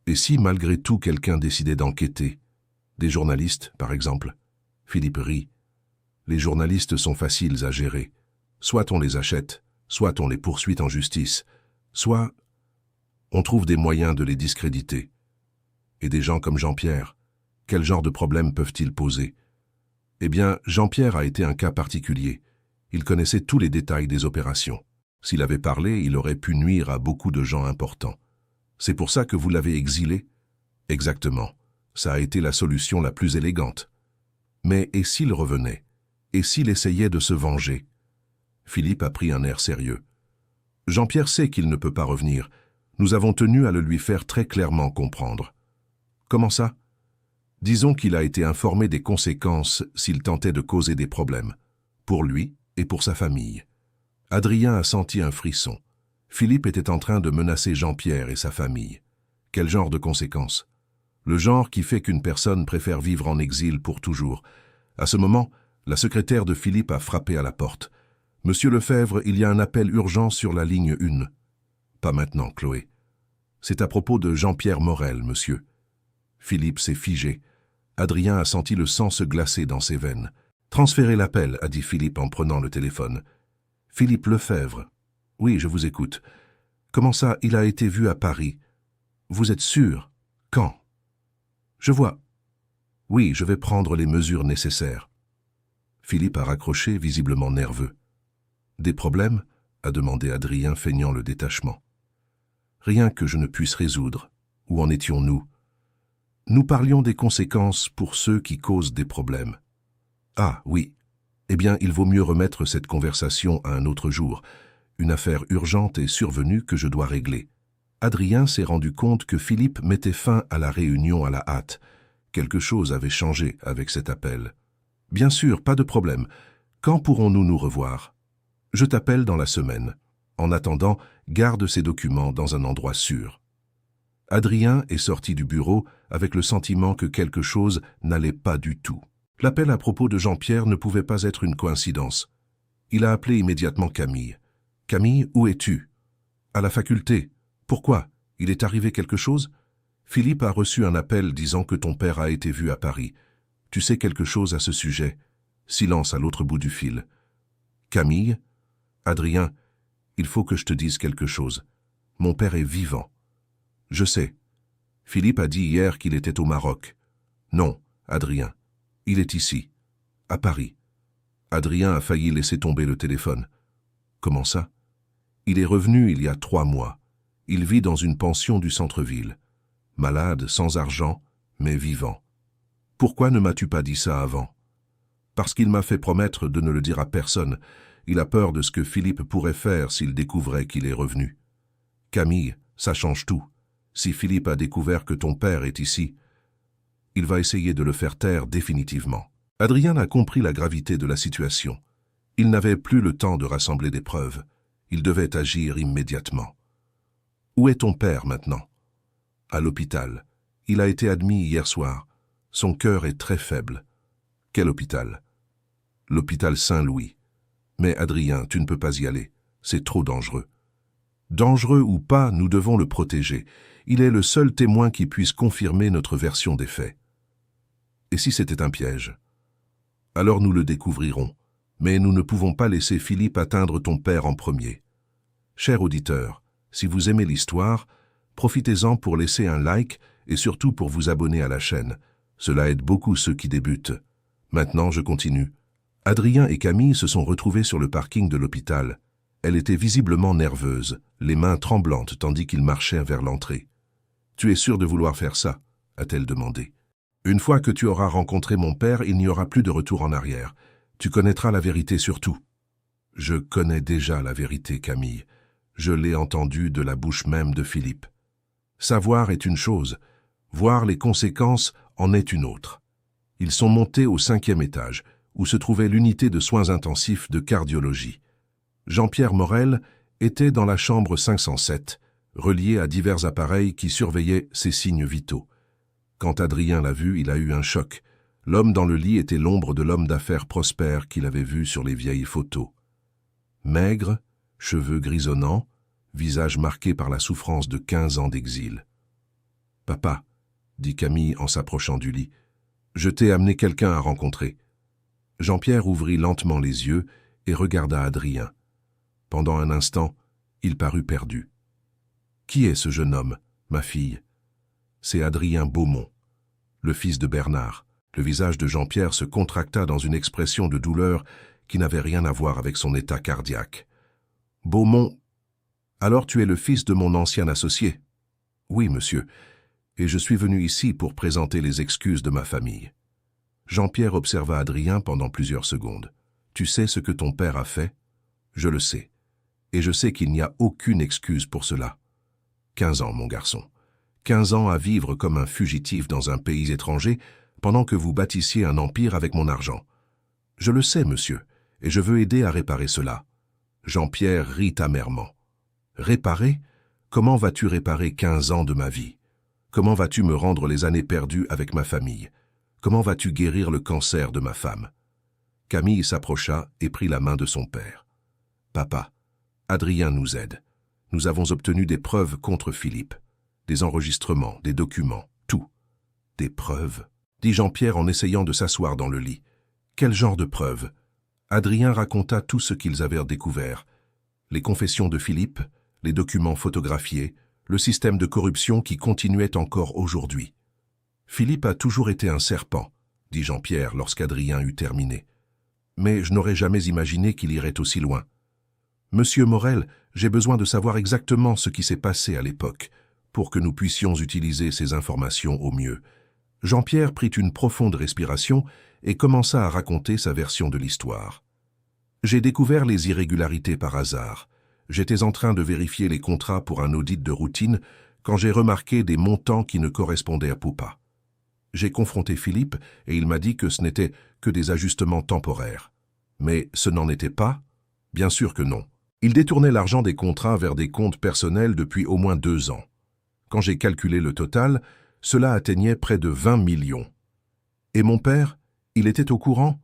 Et si, malgré tout, quelqu'un décidait d'enquêter? Des journalistes, par exemple? Philippe rit. Les journalistes sont faciles à gérer. Soit on les achète, soit on les poursuit en justice, soit on trouve des moyens de les discréditer. Et des gens comme Jean-Pierre, quel genre de problème peuvent-ils poser? Eh bien, Jean-Pierre a été un cas particulier. Il connaissait tous les détails des opérations. S'il avait parlé, il aurait pu nuire à beaucoup de gens importants. C'est pour ça que vous l'avez exilé? Exactement. Ça a été la solution la plus élégante. Mais et s'il revenait? Et s'il essayait de se venger? Philippe a pris un air sérieux. Jean-Pierre sait qu'il ne peut pas revenir. Nous avons tenu à le lui faire très clairement comprendre. Comment ça? Disons qu'il a été informé des conséquences s'il tentait de causer des problèmes, pour lui et pour sa famille. Adrien a senti un frisson. Philippe était en train de menacer Jean-Pierre et sa famille. Quel genre de conséquences? Le genre qui fait qu'une personne préfère vivre en exil pour toujours. À ce moment, la secrétaire de Philippe a frappé à la porte. « Monsieur Lefebvre, il y a un appel urgent sur la ligne 1. » « Pas maintenant, Chloé. C'est à propos de Jean-Pierre Morel, monsieur. » Philippe s'est figé. Adrien a senti le sang se glacer dans ses veines. « Transférez l'appel, » a dit Philippe en prenant le téléphone. « Philippe Lefebvre. Oui, je vous écoute. Comment ça, il a été vu à Paris? Vous êtes sûr? Quand? Je vois. Oui, je vais prendre les mesures nécessaires. » Philippe a raccroché, visiblement nerveux. « Des problèmes? » a demandé Adrien, feignant le détachement. « Rien que je ne puisse résoudre. Où en étions-nous? » Nous parlions des conséquences pour ceux qui causent des problèmes. Ah, oui. Eh bien, il vaut mieux remettre cette conversation à un autre jour. Une affaire urgente est survenue que je dois régler. Adrien s'est rendu compte que Philippe mettait fin à la réunion à la hâte. Quelque chose avait changé avec cet appel. Bien sûr, pas de problème. Quand pourrons-nous nous revoir? Je t'appelle dans la semaine. En attendant, garde ces documents dans un endroit sûr. Adrien est sorti du bureau avec le sentiment que quelque chose n'allait pas du tout. L'appel à propos de Jean-Pierre ne pouvait pas être une coïncidence. Il a appelé immédiatement Camille. « Camille, où es-tu? »« À la faculté. Pourquoi? Il est arrivé quelque chose? » « Philippe a reçu un appel disant que ton père a été vu à Paris. Tu sais quelque chose à ce sujet? » Silence à l'autre bout du fil. « Camille? Adrien, il faut que je te dise quelque chose. Mon père est vivant. » « Je sais. Philippe a dit hier qu'il était au Maroc. »« Non, Adrien. Il est ici, à Paris. » Adrien a failli laisser tomber le téléphone. « Comment ça? » « Il est revenu il y a 3 mois. Il vit dans une pension du centre-ville. Malade, sans argent, mais vivant. Pourquoi ne m'as-tu pas dit ça avant? » « Parce qu'il m'a fait promettre de ne le dire à personne. Il a peur de ce que Philippe pourrait faire s'il découvrait qu'il est revenu. »« Camille, ça change tout. Si Philippe a découvert que ton père est ici, il va essayer de le faire taire définitivement. » Adrien a compris la gravité de la situation. Il n'avait plus le temps de rassembler des preuves. Il devait agir immédiatement. « Où est ton père maintenant? » « À l'hôpital. Il a été admis hier soir. Son cœur est très faible. »« Quel hôpital? » ?»« L'hôpital Saint-Louis. Mais Adrien, tu ne peux pas y aller. C'est trop dangereux. » Dangereux ou pas, nous devons le protéger. Il est le seul témoin qui puisse confirmer notre version des faits. Et si c'était un piège? Alors nous le découvrirons. Mais nous ne pouvons pas laisser Philippe atteindre ton père en premier. Cher auditeur, si vous aimez l'histoire, profitez-en pour laisser un like et surtout pour vous abonner à la chaîne. Cela aide beaucoup ceux qui débutent. Maintenant, je continue. Adrien et Camille se sont retrouvés sur le parking de l'hôpital. Elle était visiblement nerveuse, les mains tremblantes tandis qu'ils marchaient vers l'entrée. « Tu es sûr de vouloir faire ça ?» a-t-elle demandé. « Une fois que tu auras rencontré mon père, il n'y aura plus de retour en arrière. Tu connaîtras la vérité sur tout. »« Je connais déjà la vérité, Camille. Je l'ai entendue de la bouche même de Philippe. Savoir est une chose, voir les conséquences en est une autre. » Ils sont montés au 5e étage, où se trouvait l'unité de soins intensifs de cardiologie. Jean-Pierre Morel était dans la chambre 507, relié à divers appareils qui surveillaient ses signes vitaux. Quand Adrien l'a vu, il a eu un choc. L'homme dans le lit était l'ombre de l'homme d'affaires Prosper qu'il avait vu sur les vieilles photos. Maigre, cheveux grisonnants, visage marqué par la souffrance de 15 ans d'exil. « Papa, » dit Camille en s'approchant du lit, « je t'ai amené quelqu'un à rencontrer. » Jean-Pierre ouvrit lentement les yeux et regarda Adrien. Pendant un instant, il parut perdu. « Qui est ce jeune homme, ma fille ?» C'est Adrien Beaumont, le fils de Bernard. Le visage de Jean-Pierre se contracta dans une expression de douleur qui n'avait rien à voir avec son état cardiaque. « Beaumont, alors tu es le fils de mon ancien associé ?»« Oui, monsieur, et je suis venu ici pour présenter les excuses de ma famille. » Jean-Pierre observa Adrien pendant plusieurs secondes. « Tu sais ce que ton père a fait ? Je le sais. Et je sais qu'il n'y a aucune excuse pour cela. 15 ans, mon garçon. 15 ans à vivre comme un fugitif dans un pays étranger pendant que vous bâtissiez un empire avec mon argent. Je le sais, monsieur, et je veux aider à réparer cela. » Jean-Pierre rit amèrement. « Réparer ? Comment vas-tu réparer 15 ans de ma vie ? Comment vas-tu me rendre les années perdues avec ma famille ? Comment vas-tu guérir le cancer de ma femme ?» Camille s'approcha et prit la main de son père. « Papa, Adrien nous aide. Nous avons obtenu des preuves contre Philippe. Des enregistrements, des documents, tout. »« Des preuves ?» dit Jean-Pierre en essayant de s'asseoir dans le lit. « Quel genre de preuves ?» Adrien raconta tout ce qu'ils avaient découvert. Les confessions de Philippe, les documents photographiés, le système de corruption qui continuait encore aujourd'hui. « Philippe a toujours été un serpent, » dit Jean-Pierre lorsqu'Adrien eut terminé. « Mais je n'aurais jamais imaginé qu'il irait aussi loin. Monsieur Morel, j'ai besoin de savoir exactement ce qui s'est passé à l'époque, pour que nous puissions utiliser ces informations au mieux. » Jean-Pierre prit une profonde respiration et commença à raconter sa version de l'histoire. « J'ai découvert les irrégularités par hasard. J'étais en train de vérifier les contrats pour un audit de routine quand j'ai remarqué des montants qui ne correspondaient pas. J'ai confronté Philippe et il m'a dit que ce n'était que des ajustements temporaires. Mais ce n'en était pas? Bien sûr que non. Il détournait l'argent des contrats vers des comptes personnels depuis au moins 2 ans. Quand j'ai calculé le total, cela atteignait près de 20 millions. Et mon père, il était au courant? »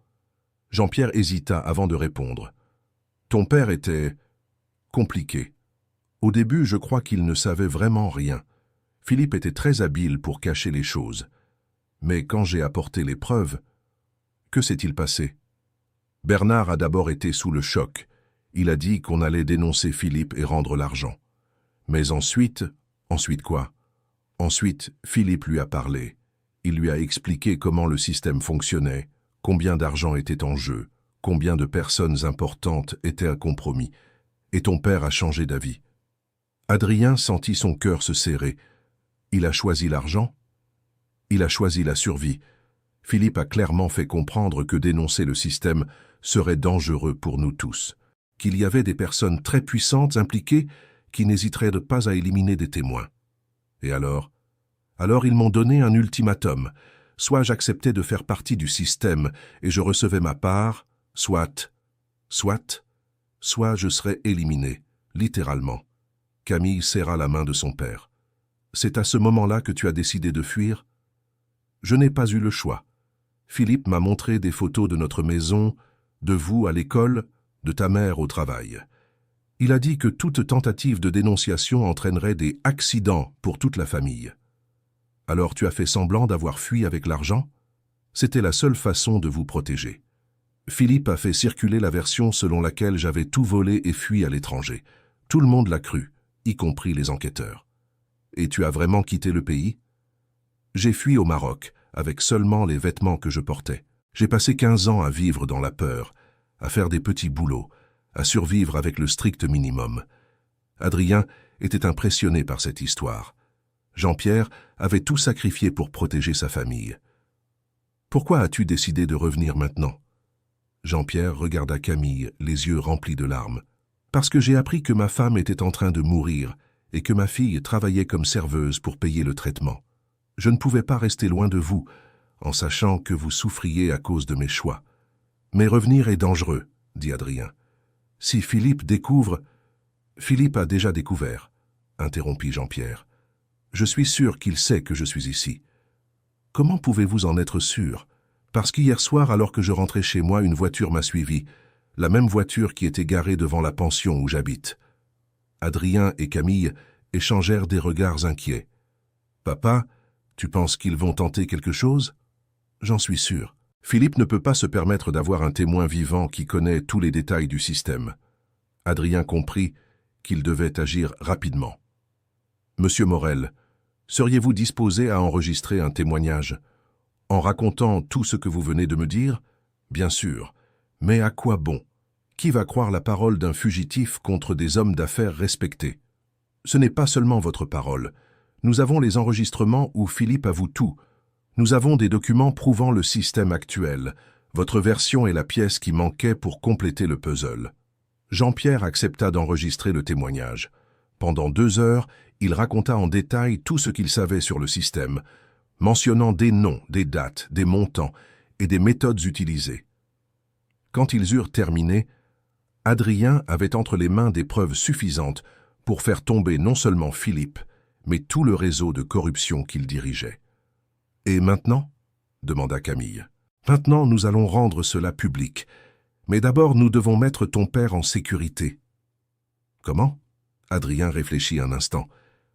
Jean-Pierre hésita avant de répondre. « Ton père était compliqué. Au début, je crois qu'il ne savait vraiment rien. Philippe était très habile pour cacher les choses. Mais quand j'ai apporté les preuves, que s'est-il passé? Bernard a d'abord été sous le choc. Il a dit qu'on allait dénoncer Philippe et rendre l'argent. Mais ensuite quoi? Ensuite, Philippe lui a parlé. Il lui a expliqué comment le système fonctionnait, combien d'argent était en jeu, combien de personnes importantes étaient à compromis. Et ton père a changé d'avis. » Adrien sentit son cœur se serrer. Il a choisi l'argent? Il a choisi la survie. Philippe a clairement fait comprendre que dénoncer le système serait dangereux pour nous tous, qu'il y avait des personnes très puissantes impliquées qui n'hésiteraient pas à éliminer des témoins. Et alors ils m'ont donné un ultimatum. Soit j'acceptais de faire partie du système et je recevais ma part, soit je serais éliminé, littéralement. Camille serra la main de son père. « C'est à ce moment-là que tu as décidé de fuir ?»« Je n'ai pas eu le choix. Philippe m'a montré des photos de notre maison, de vous à l'école, de ta mère au travail. Il a dit que toute tentative de dénonciation entraînerait des accidents pour toute la famille. Alors tu as fait semblant d'avoir fui avec l'argent? C'était la seule façon de vous protéger. Philippe a fait circuler la version selon laquelle j'avais tout volé et fui à l'étranger. Tout le monde l'a cru, y compris les enquêteurs. Et tu as vraiment quitté le pays? J'ai fui au Maroc, avec seulement les vêtements que je portais. J'ai passé 15 ans à vivre dans la peur, à faire des petits boulots, à survivre avec le strict minimum. Adrien était impressionné par cette histoire. Jean-Pierre avait tout sacrifié pour protéger sa famille. Pourquoi as-tu décidé de revenir maintenant? Jean-Pierre regarda Camille, les yeux remplis de larmes. Parce que j'ai appris que ma femme était en train de mourir et que ma fille travaillait comme serveuse pour payer le traitement. Je ne pouvais pas rester loin de vous, en sachant que vous souffriez à cause de mes choix. Mais revenir est dangereux, dit Adrien. Si Philippe découvre... Philippe a déjà découvert. interrompit Jean-Pierre. Je suis sûr qu'il sait que je suis ici. Comment pouvez-vous en être sûr? Parce qu'hier soir, alors que je rentrais chez moi, une voiture m'a suivi, la même voiture qui était garée devant la pension où j'habite. Adrien et Camille échangèrent des regards inquiets. Papa, tu penses qu'ils vont tenter quelque chose? J'en suis sûr. Philippe ne peut pas se permettre d'avoir un témoin vivant qui connaît tous les détails du système. Adrien comprit qu'il devait agir rapidement. Monsieur Morel, seriez-vous disposé à enregistrer un témoignage? En racontant tout ce que vous venez de me dire? Bien sûr. Mais à quoi bon? Qui va croire la parole d'un fugitif contre des hommes d'affaires respectés? Ce n'est pas seulement votre parole. Nous avons les enregistrements où Philippe avoue tout. Nous avons des documents prouvant le système actuel. Votre version est la pièce qui manquait pour compléter le puzzle. Jean-Pierre accepta d'enregistrer le témoignage. Pendant 2 heures, il raconta en détail tout ce qu'il savait sur le système, mentionnant des noms, des dates, des montants et des méthodes utilisées. Quand ils eurent terminé, Adrien avait entre les mains des preuves suffisantes pour faire tomber non seulement Philippe, mais tout le réseau de corruption qu'il dirigeait. « Et maintenant » demanda Camille. « Maintenant, nous allons rendre cela public. Mais d'abord, nous devons mettre ton père en sécurité. » « Comment » Adrien réfléchit un instant.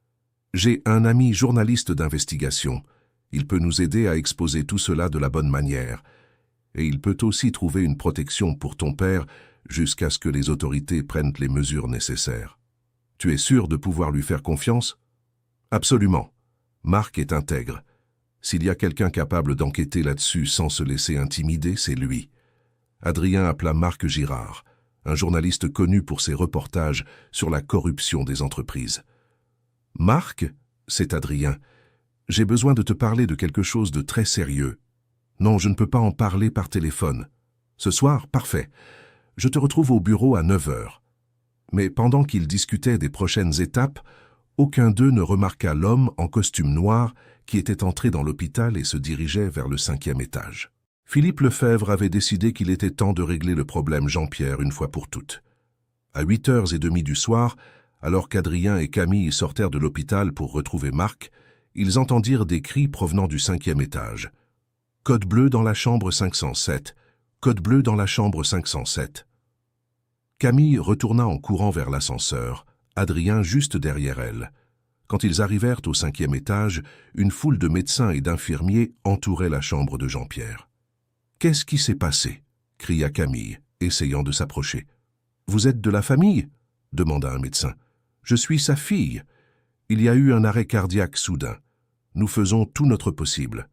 « J'ai un ami journaliste d'investigation. Il peut nous aider à exposer tout cela de la bonne manière. Et il peut aussi trouver une protection pour ton père jusqu'à ce que les autorités prennent les mesures nécessaires. Tu es sûr de pouvoir lui faire confiance ? » « Absolument. Marc est intègre. S'il y a quelqu'un capable d'enquêter là-dessus sans se laisser intimider, c'est lui. » Adrien appela Marc Girard, un journaliste connu pour ses reportages sur la corruption des entreprises. « Marc, c'est Adrien. J'ai besoin de te parler de quelque chose de très sérieux. Non, je ne peux pas en parler par téléphone. Ce soir, parfait. Je te retrouve au bureau à 9 heures. » Mais pendant qu'ils discutaient des prochaines étapes, aucun d'eux ne remarqua l'homme en costume noir qui était entré dans l'hôpital et se dirigeait vers le 5e étage. Philippe Lefebvre avait décidé qu'il était temps de régler le problème Jean-Pierre une fois pour toutes. À 8h30 du soir, alors qu'Adrien et Camille sortèrent de l'hôpital pour retrouver Marc, ils entendirent des cris provenant du 5e étage. « Code bleu dans la chambre 507. Code bleu dans la chambre 507. » Camille retourna en courant vers l'ascenseur, Adrien juste derrière elle. Quand ils arrivèrent au 5e étage, une foule de médecins et d'infirmiers entourait la chambre de Jean-Pierre. « Qu'est-ce qui s'est passé » cria Camille, essayant de s'approcher. « Vous êtes de la famille » demanda un médecin. « Je suis sa fille. Il y a eu un arrêt cardiaque soudain. Nous faisons tout notre possible. »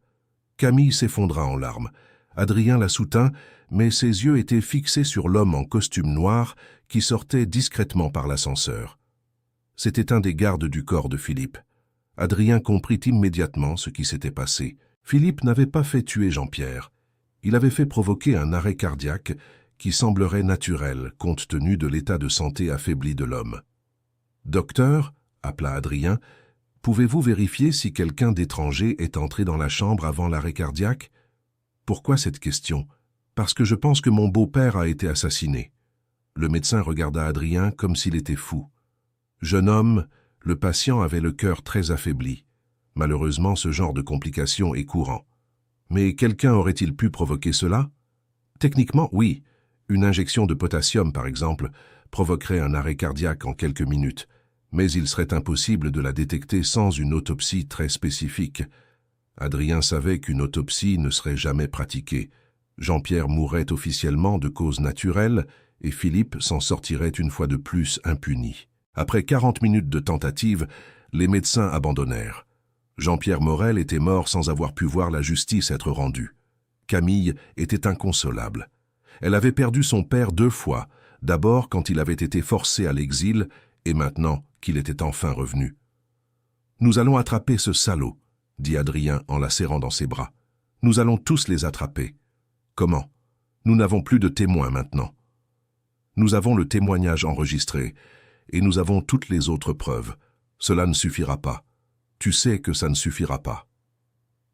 Camille s'effondra en larmes. Adrien la soutint, mais ses yeux étaient fixés sur l'homme en costume noir qui sortait discrètement par l'ascenseur. C'était un des gardes du corps de Philippe. Adrien comprit immédiatement ce qui s'était passé. Philippe n'avait pas fait tuer Jean-Pierre. Il avait fait provoquer un arrêt cardiaque qui semblerait naturel compte tenu de l'état de santé affaibli de l'homme. « Docteur » appela Adrien, « pouvez-vous vérifier si quelqu'un d'étranger est entré dans la chambre avant l'arrêt cardiaque ?»« Pourquoi cette question ?»« Parce que je pense que mon beau-père a été assassiné. » Le médecin regarda Adrien comme s'il était fou. « Jeune homme, le patient avait le cœur très affaibli. Malheureusement, ce genre de complication est courant. Mais quelqu'un aurait-il pu provoquer cela? Techniquement, oui. Une injection de potassium, par exemple, provoquerait un arrêt cardiaque en quelques minutes, mais il serait impossible de la détecter sans une autopsie très spécifique. » Adrien savait qu'une autopsie ne serait jamais pratiquée. Jean-Pierre mourrait officiellement de cause naturelle et Philippe s'en sortirait une fois de plus impuni. Après 40 minutes de tentative, les médecins abandonnèrent. Jean-Pierre Morel était mort sans avoir pu voir la justice être rendue. Camille était inconsolable. Elle avait perdu son père 2 fois, d'abord quand il avait été forcé à l'exil et maintenant qu'il était enfin revenu. « Nous allons attraper ce salaud », dit Adrien en la serrant dans ses bras. « Nous allons tous les attraper. » « Comment ? Nous n'avons plus de témoins maintenant. » « Nous avons le témoignage enregistré et nous avons toutes les autres preuves. Cela ne suffira pas. Tu sais que ça ne suffira pas. »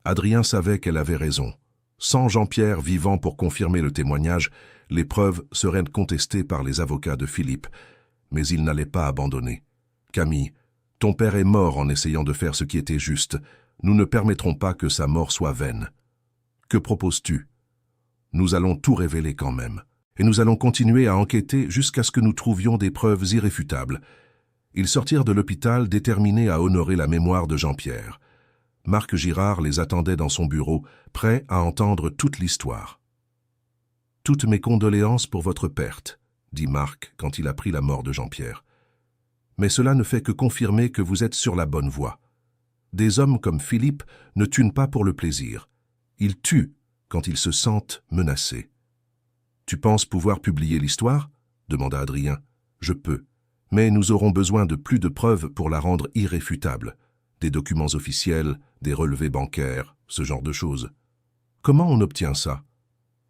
Adrien savait qu'elle avait raison. Sans Jean-Pierre vivant pour confirmer le témoignage, les preuves seraient contestées par les avocats de Philippe, mais il n'allait pas abandonner. « Camille, Ton père est mort en essayant de faire ce qui était juste. Nous ne permettrons pas que sa mort soit vaine. Que proposes-tu? Nous allons tout révéler quand même. Et nous allons continuer à enquêter jusqu'à ce que nous trouvions des preuves irréfutables. » Ils sortirent de l'hôpital déterminés à honorer la mémoire de Jean-Pierre. Marc Girard les attendait dans son bureau, prêt à entendre toute l'histoire. « Toutes mes condoléances pour votre perte, » dit Marc quand il apprit la mort de Jean-Pierre. « Mais cela ne fait que confirmer que vous êtes sur la bonne voie. Des hommes comme Philippe ne tuent pas pour le plaisir. Ils tuent quand ils se sentent menacés. »« Tu penses pouvoir publier l'histoire » demanda Adrien. « Je peux, mais nous aurons besoin de plus de preuves pour la rendre irréfutable. Des documents officiels, des relevés bancaires, ce genre de choses. » « Comment on obtient ça ?»«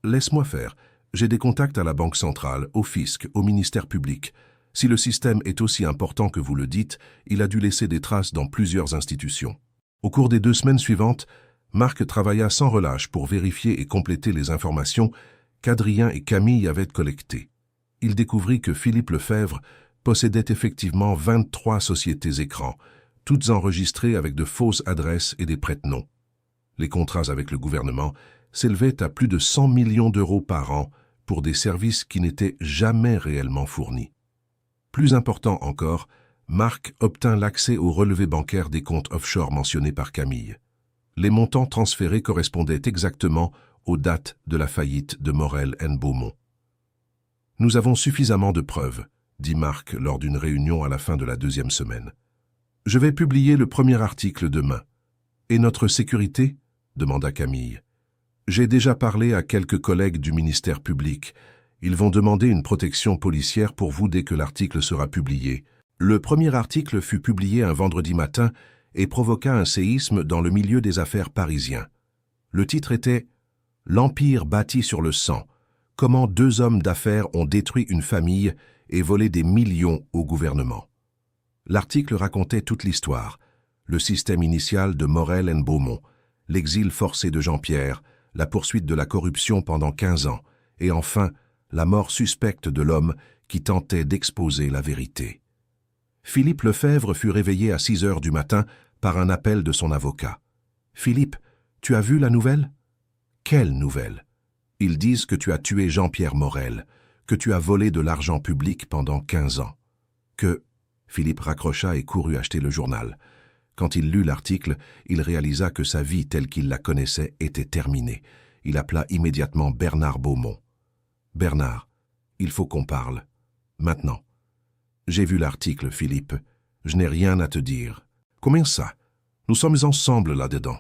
Laisse-moi faire. J'ai des contacts à la Banque centrale, au fisc, au ministère public. Si le système est aussi important que vous le dites, il a dû laisser des traces dans plusieurs institutions. » Au cours des 2 semaines suivantes, Marc travailla sans relâche pour vérifier et compléter les informations qu'Adrien et Camille avaient collectées. Il découvrit que Philippe Lefebvre possédait effectivement 23 sociétés écrans, toutes enregistrées avec de fausses adresses et des prête-noms. Les contrats avec le gouvernement s'élevaient à plus de 100 millions d'euros par an pour des services qui n'étaient jamais réellement fournis. Plus important encore, Marc obtint l'accès aux relevés bancaires des comptes offshore mentionnés par Camille. Les montants transférés correspondaient exactement aux dates de la faillite de Morel & Beaumont. « Nous avons suffisamment de preuves, » dit Marc lors d'une réunion à la fin de la 2e semaine. « Je vais publier le premier article demain. »« Et notre sécurité ?» demanda Camille. « J'ai déjà parlé à quelques collègues du ministère public. Ils vont demander une protection policière pour vous dès que l'article sera publié. » Le premier article fut publié un vendredi matin et provoqua un séisme dans le milieu des affaires parisien. Le titre était « L'Empire bâti sur le sang. Comment 2 hommes d'affaires ont détruit une famille et volé des millions au gouvernement. » L'article racontait toute l'histoire, le système initial de Morel & Beaumont, l'exil forcé de Jean-Pierre, la poursuite de la corruption pendant 15 ans, et enfin, la mort suspecte de l'homme qui tentait d'exposer la vérité. Philippe Lefebvre fut réveillé à 6 heures du matin par un appel de son avocat. « Philippe, tu as vu la nouvelle ?»« Quelle nouvelle ?»« Ils disent que tu as tué Jean-Pierre Morel, que tu as volé de l'argent public pendant 15 ans. » Que Philippe raccrocha et courut acheter le journal. Quand il lut l'article, il réalisa que sa vie telle qu'il la connaissait était terminée. Il appela immédiatement Bernard Beaumont. « Bernard, il faut qu'on parle. Maintenant. »« J'ai vu l'article, Philippe. Je n'ai rien à te dire. »« Comment ça? Nous sommes ensemble là-dedans. »«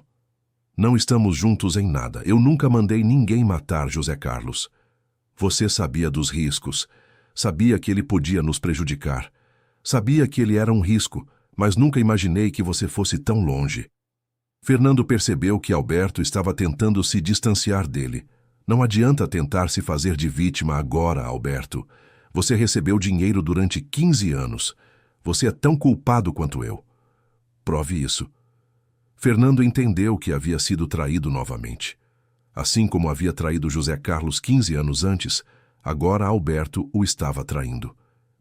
Não estamos juntos em nada. Eu nunca mandei ninguém matar José Carlos. Você sabia dos riscos. Sabia que ele podia nos prejudicar. Sabia que ele era um risco, mas nunca imaginei que você fosse tão longe. Fernando percebeu que Alberto estava tentando se distanciar dele. Não adianta tentar se fazer de vítima agora, Alberto. Você recebeu dinheiro durante 15 anos. Você é tão culpado quanto eu. Prove isso. Fernando entendeu que havia sido traído novamente. Assim como havia traído José Carlos 15 anos antes, agora Alberto o estava traindo.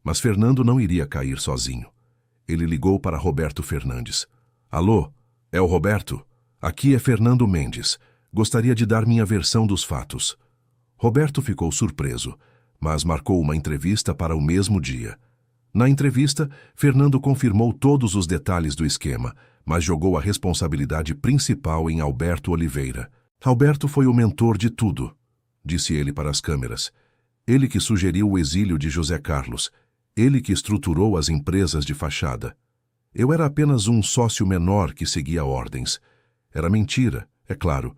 Mas Fernando não iria cair sozinho. Ele ligou para Roberto Fernandes. « Alô, é o Roberto? Aqui é Fernando Mendes. Gostaria de dar minha versão dos fatos. » Roberto ficou surpreso, mas marcou uma entrevista para o mesmo dia. Na entrevista, Fernando confirmou todos os detalhes do esquema, mas jogou a responsabilidade principal em Alberto Oliveira. Alberto foi o mentor de tudo, disse ele para as câmeras. Ele que sugeriu o exílio de José Carlos. Ele que estruturou as empresas de fachada. Eu era apenas um sócio menor que seguia ordens. Era mentira, é claro,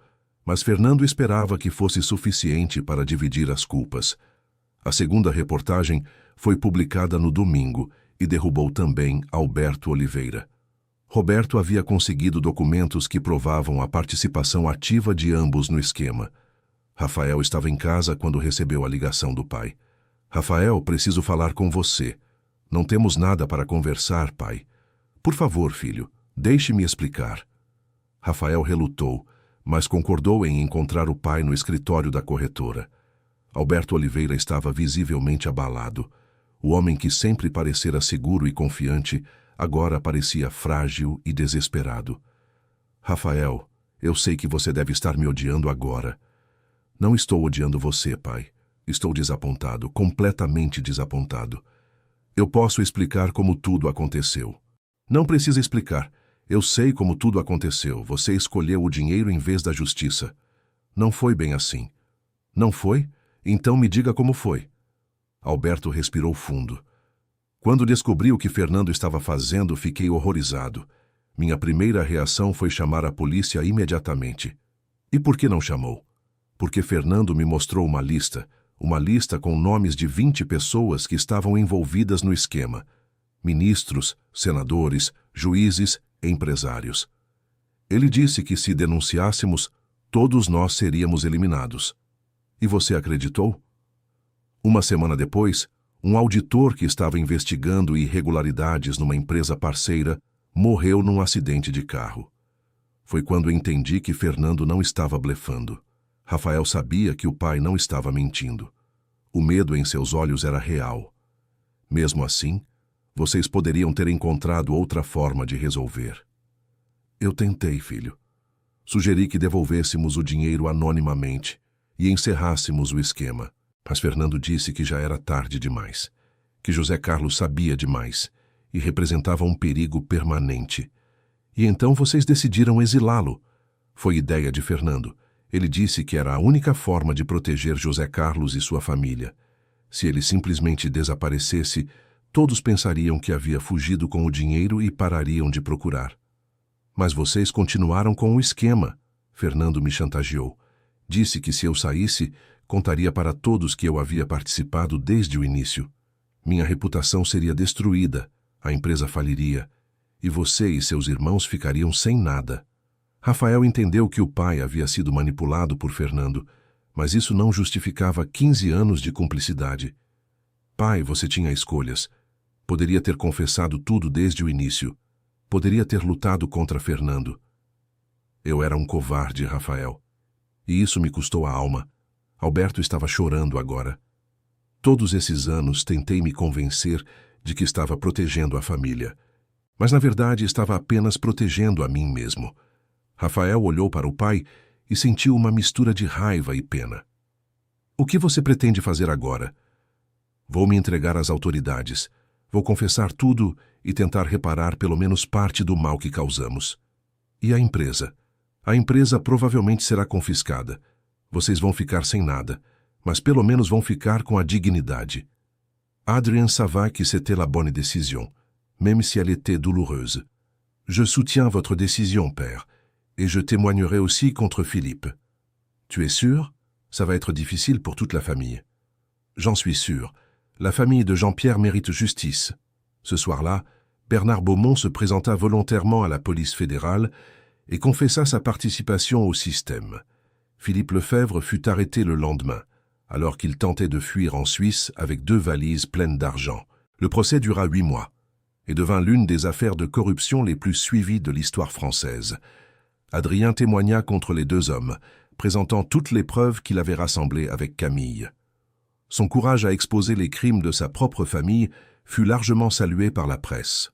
mas Fernando esperava que fosse suficiente para dividir as culpas. A segunda reportagem foi publicada no domingo e derrubou também Alberto Oliveira. Roberto havia conseguido documentos que provavam a participação ativa de ambos no esquema. Rafael estava em casa quando recebeu a ligação do pai. Rafael, preciso falar com você. Não temos nada para conversar, pai. Por favor, filho, deixe-me explicar. Rafael relutou, mas concordou em encontrar o pai no escritório da corretora. Alberto Oliveira estava visivelmente abalado. O homem que sempre parecera seguro e confiante, agora parecia frágil e desesperado. Rafael, eu sei que você deve estar me odiando agora. Não estou odiando você, pai. Estou desapontado, completamente desapontado. Eu posso explicar como tudo aconteceu. Não precisa explicar. Eu sei como tudo aconteceu. Você escolheu o dinheiro em vez da justiça. Não foi bem assim. Não foi? Então me diga como foi. Alberto respirou fundo. Quando descobri o que Fernando estava fazendo, fiquei horrorizado. Minha primeira reação foi chamar a polícia imediatamente. E por que não chamou? Porque Fernando me mostrou uma lista com nomes de 20 pessoas que estavam envolvidas no esquema. Ministros, senadores, juízes, empresários. Ele disse que se denunciássemos, todos nós seríamos eliminados. E você acreditou? Uma semana depois, um auditor que estava investigando irregularidades numa empresa parceira morreu num acidente de carro. Foi quando entendi que Fernando não estava blefando. Rafael sabia que o pai não estava mentindo. O medo em seus olhos era real. Mesmo assim, vocês poderiam ter encontrado outra forma de resolver. Eu tentei, filho. Sugeri que devolvêssemos o dinheiro anonimamente e encerrássemos o esquema. Mas Fernando disse que já era tarde demais, que José Carlos sabia demais e representava um perigo permanente. E então vocês decidiram exilá-lo. Foi ideia de Fernando. Ele disse que era a única forma de proteger José Carlos e sua família. Se ele simplesmente desaparecesse, todos pensariam que havia fugido com o dinheiro e parariam de procurar. Mas vocês continuaram com o esquema. Fernando me chantageou. Disse que se eu saísse, contaria para todos que eu havia participado desde o início. Minha reputação seria destruída, a empresa faliria, e você e seus irmãos ficariam sem nada. Rafael entendeu que o pai havia sido manipulado por Fernando, mas isso não justificava 15 anos de cumplicidade. Pai, você tinha escolhas. Poderia ter confessado tudo desde o início. Poderia ter lutado contra Fernando. Eu era um covarde, Rafael. E isso me custou a alma. Alberto estava chorando agora. Todos esses anos tentei me convencer de que estava protegendo a família. Mas na verdade estava apenas protegendo a mim mesmo. Rafael olhou para o pai e sentiu uma mistura de raiva e pena. O que você pretende fazer agora? Vou me entregar às autoridades. Vou confessar tudo e tentar reparar pelo menos parte do mal que causamos. E a empresa? A empresa provavelmente será confiscada. Vocês vão ficar sem nada, mas pelo menos vão ficar com a dignidade. Adrien savait que c'était la bonne décision, même si elle était douloureuse. Je soutiens votre décision, père, et je témoignerai aussi contre Philippe. Tu es sûr? Ça va être difficile pour toute la famille. J'en suis sûr. La famille de Jean-Pierre mérite justice. Ce soir-là, Bernard Beaumont se présenta volontairement à la police fédérale et confessa sa participation au système. Philippe Lefebvre fut arrêté le lendemain, alors qu'il tentait de fuir en Suisse avec 2 valises pleines d'argent. Le procès dura 8 mois et devint l'une des affaires de corruption les plus suivies de l'histoire française. Adrien témoigna contre les 2 hommes, présentant toutes les preuves qu'il avait rassemblées avec Camille. Son courage à exposer les crimes de sa propre famille fut largement salué par la presse.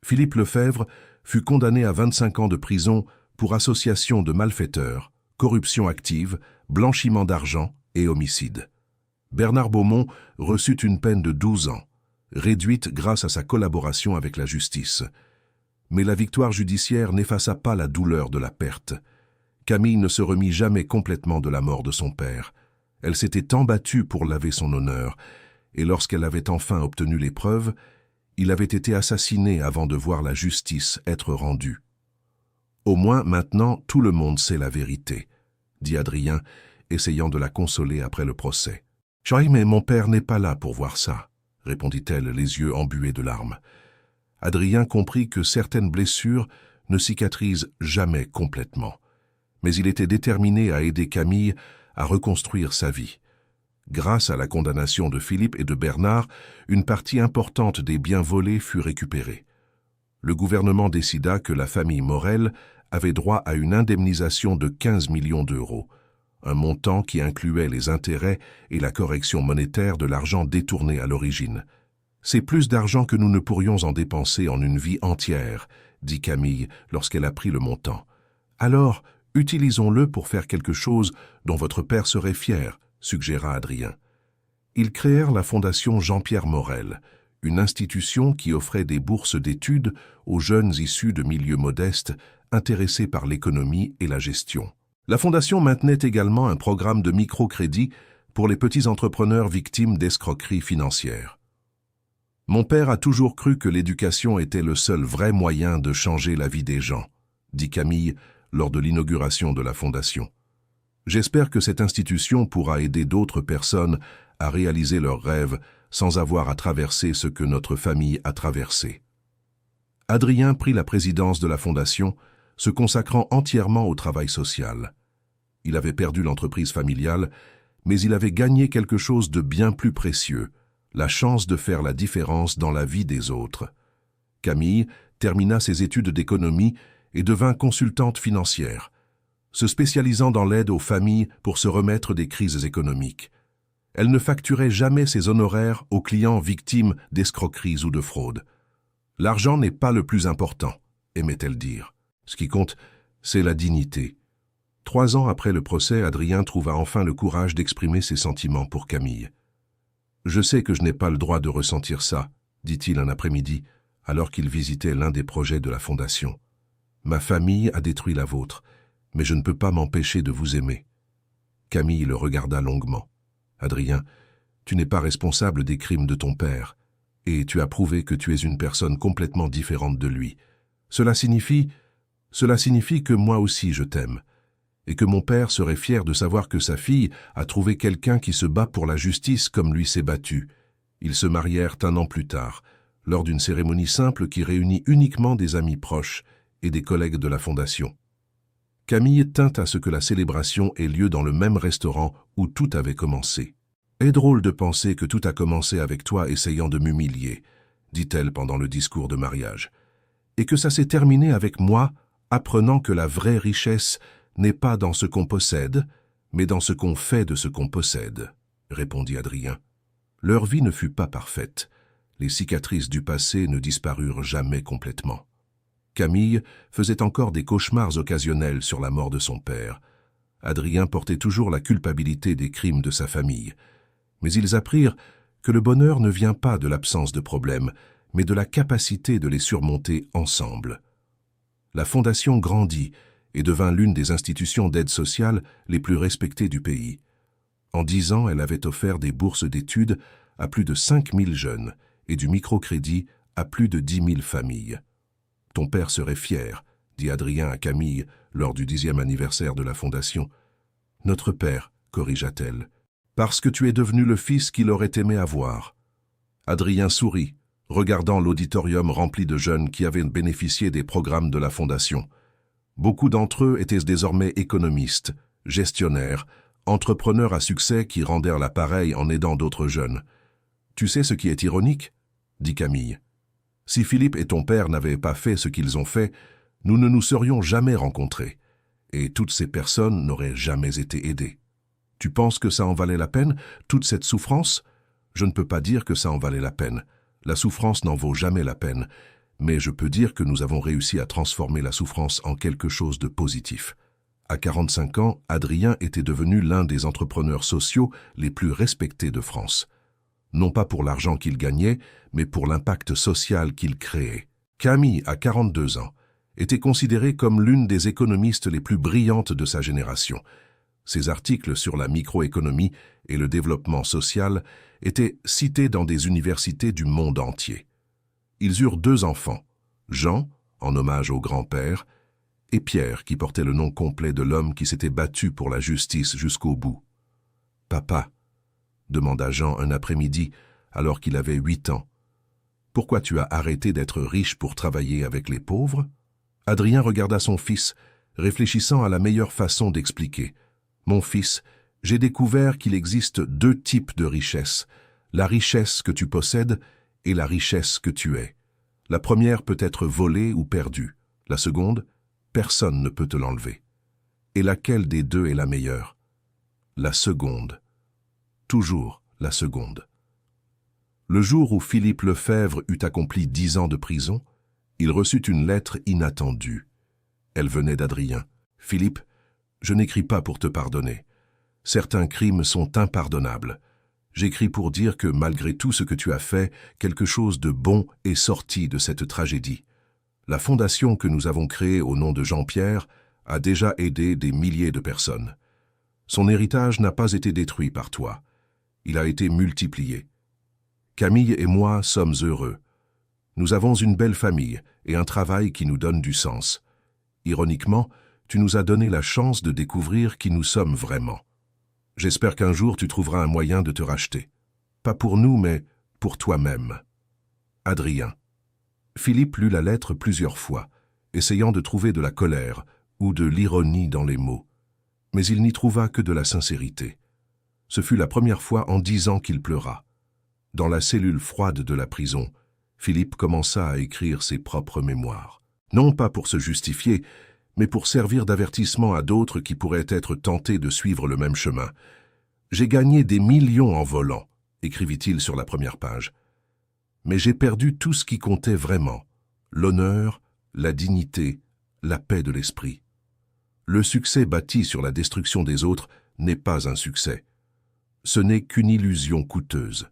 Philippe Lefebvre fut condamné à 25 ans de prison pour association de malfaiteurs, corruption active, blanchiment d'argent et homicide. Bernard Beaumont reçut une peine de 12 ans, réduite grâce à sa collaboration avec la justice. Mais la victoire judiciaire n'effaça pas la douleur de la perte. Camille ne se remit jamais complètement de la mort de son père. Elle s'était tant battue pour laver son honneur, et lorsqu'elle avait enfin obtenu les preuves, il avait été assassiné avant de voir la justice être rendue. Au moins maintenant tout le monde sait la vérité, dit Adrien, essayant de la consoler après le procès. Mais mon père n'est pas là pour voir ça, répondit-elle, les yeux embués de larmes. Adrien comprit que certaines blessures ne cicatrisent jamais complètement, mais il était déterminé à aider Camille à reconstruire sa vie. Grâce à la condamnation de Philippe et de Bernard, une partie importante des biens volés fut récupérée. Le gouvernement décida que la famille Morel avait droit à une indemnisation de 15 millions d'euros, un montant qui incluait les intérêts et la correction monétaire de l'argent détourné à l'origine. C'est plus d'argent que nous ne pourrions en dépenser en une vie entière, dit Camille lorsqu'elle apprit le montant. Alors, utilisons-le pour faire quelque chose dont votre père serait fier, suggéra Adrien. Ils créèrent la Fondation Jean-Pierre Morel, une institution qui offrait des bourses d'études aux jeunes issus de milieux modestes intéressés par l'économie et la gestion. La Fondation maintenait également un programme de microcrédit pour les petits entrepreneurs victimes d'escroqueries financières. Mon père a toujours cru que l'éducation était le seul vrai moyen de changer la vie des gens, dit Camille lors de l'inauguration de la Fondation. J'espère que cette institution pourra aider d'autres personnes à réaliser leurs rêves sans avoir à traverser ce que notre famille a traversé. Adrien prit la présidence de la Fondation, se consacrant entièrement au travail social. Il avait perdu l'entreprise familiale, mais il avait gagné quelque chose de bien plus précieux, la chance de faire la différence dans la vie des autres. Camille termina ses études d'économie et devint consultante financière, se spécialisant dans l'aide aux familles pour se remettre des crises économiques. Elle ne facturait jamais ses honoraires aux clients victimes d'escroqueries ou de fraudes. « L'argent n'est pas le plus important », aimait-elle dire. Ce qui compte, c'est la dignité. 3 ans après le procès, Adrien trouva enfin le courage d'exprimer ses sentiments pour Camille. « Je sais que je n'ai pas le droit de ressentir ça, » dit-il un après-midi, alors qu'il visitait l'un des projets de la Fondation. « Ma famille a détruit la vôtre, mais je ne peux pas m'empêcher de vous aimer. » Camille le regarda longuement. « Adrien, tu n'es pas responsable des crimes de ton père, et tu as prouvé que tu es une personne complètement différente de lui. Cela signifie que moi aussi je t'aime, et que mon père serait fier de savoir que sa fille a trouvé quelqu'un qui se bat pour la justice comme lui s'est battu. » Ils se marièrent 1 an plus tard, lors d'une cérémonie simple qui réunit uniquement des amis proches et des collègues de la Fondation. Camille tint à ce que la célébration ait lieu dans le même restaurant où tout avait commencé. « Est drôle de penser que tout a commencé avec toi essayant de m'humilier, » dit-elle pendant le discours de mariage, « et que ça s'est terminé avec moi apprenant que la vraie richesse n'est pas dans ce qu'on possède, mais dans ce qu'on fait de ce qu'on possède, » répondit Adrien. Leur vie ne fut pas parfaite. Les cicatrices du passé ne disparurent jamais complètement. Camille faisait encore des cauchemars occasionnels sur la mort de son père. Adrien portait toujours la culpabilité des crimes de sa famille. Mais ils apprirent que le bonheur ne vient pas de l'absence de problèmes, mais de la capacité de les surmonter ensemble. La Fondation grandit et devint l'une des institutions d'aide sociale les plus respectées du pays. En 10 ans, elle avait offert des bourses d'études à plus de 5000 jeunes et du microcrédit à plus de 10 000 familles. « Ton père serait fier », dit Adrien à Camille lors du 10e anniversaire de la Fondation. « Notre père », corrigea-t-elle, « parce que tu es devenu le fils qu'il aurait aimé avoir. » Adrien sourit, regardant l'auditorium rempli de jeunes qui avaient bénéficié des programmes de la Fondation. Beaucoup d'entre eux étaient désormais économistes, gestionnaires, entrepreneurs à succès qui rendèrent l'appareil en aidant d'autres jeunes. « Tu sais ce qui est ironique ?» dit Camille. « Si Philippe et ton père n'avaient pas fait ce qu'ils ont fait, nous ne nous serions jamais rencontrés, et toutes ces personnes n'auraient jamais été aidées. Tu penses que ça en valait la peine, toute cette souffrance? Je ne peux pas dire que ça en valait la peine. La souffrance n'en vaut jamais la peine, mais je peux dire que nous avons réussi à transformer la souffrance en quelque chose de positif. » À 45 ans, Adrien était devenu l'un des entrepreneurs sociaux les plus respectés de France. Non pas pour l'argent qu'il gagnait, mais pour l'impact social qu'il créait. Camille, à 42 ans, était considérée comme l'une des économistes les plus brillantes de sa génération. Ses articles sur la microéconomie et le développement social étaient cités dans des universités du monde entier. Ils eurent 2 enfants, Jean, en hommage au grand-père, et Pierre, qui portait le nom complet de l'homme qui s'était battu pour la justice jusqu'au bout. « Papa » demanda Jean un après-midi, alors qu'il avait 8 ans. « Pourquoi tu as arrêté d'être riche pour travailler avec les pauvres ?» Adrien regarda son fils, réfléchissant à la meilleure façon d'expliquer. « Mon fils, j'ai découvert qu'il existe 2 types de richesse, la richesse que tu possèdes et la richesse que tu es. La première peut être volée ou perdue, la seconde, personne ne peut te l'enlever. Et laquelle des 2 est la meilleure? La seconde. Toujours la seconde. » Le jour où Philippe Lefebvre eut accompli 10 ans de prison, il reçut une lettre inattendue. Elle venait d'Adrien. « Philippe, je n'écris pas pour te pardonner. Certains crimes sont impardonnables. J'écris pour dire que malgré tout ce que tu as fait, quelque chose de bon est sorti de cette tragédie. La fondation que nous avons créée au nom de Jean-Pierre a déjà aidé des milliers de personnes. Son héritage n'a pas été détruit par toi. Il a été multiplié. Camille et moi sommes heureux. Nous avons une belle famille et un travail qui nous donne du sens. Ironiquement, tu nous as donné la chance de découvrir qui nous sommes vraiment. J'espère qu'un jour tu trouveras un moyen de te racheter. Pas pour nous, mais pour toi-même. Adrien. » Philippe lut la lettre plusieurs fois, essayant de trouver de la colère ou de l'ironie dans les mots. Mais il n'y trouva que de la sincérité. Ce fut la première fois en 10 ans qu'il pleura. Dans la cellule froide de la prison, Philippe commença à écrire ses propres mémoires. Non pas pour se justifier, mais pour servir d'avertissement à d'autres qui pourraient être tentés de suivre le même chemin. « J'ai gagné des millions en volant », écrivit-il sur la première page. « Mais j'ai perdu tout ce qui comptait vraiment, l'honneur, la dignité, la paix de l'esprit. Le succès bâti sur la destruction des autres n'est pas un succès. Ce n'est qu'une illusion coûteuse. »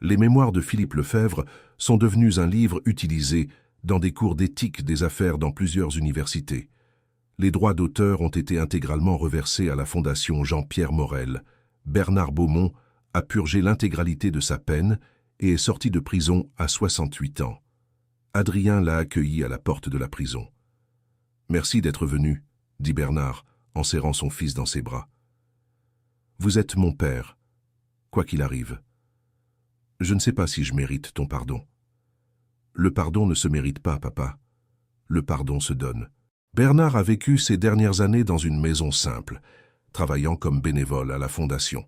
Les mémoires de Philippe Lefebvre sont devenus un livre utilisé dans des cours d'éthique des affaires dans plusieurs universités. Les droits d'auteur ont été intégralement reversés à la Fondation Jean-Pierre Morel. Bernard Beaumont a purgé l'intégralité de sa peine et est sorti de prison à 68 ans. Adrien l'a accueilli à la porte de la prison. « Merci d'être venu, » dit Bernard en serrant son fils dans ses bras. « Vous êtes mon père, quoi qu'il arrive. Je ne sais pas si je mérite ton pardon. » « Le pardon ne se mérite pas, papa. Le pardon se donne. » Bernard a vécu ses dernières années dans une maison simple, travaillant comme bénévole à la Fondation.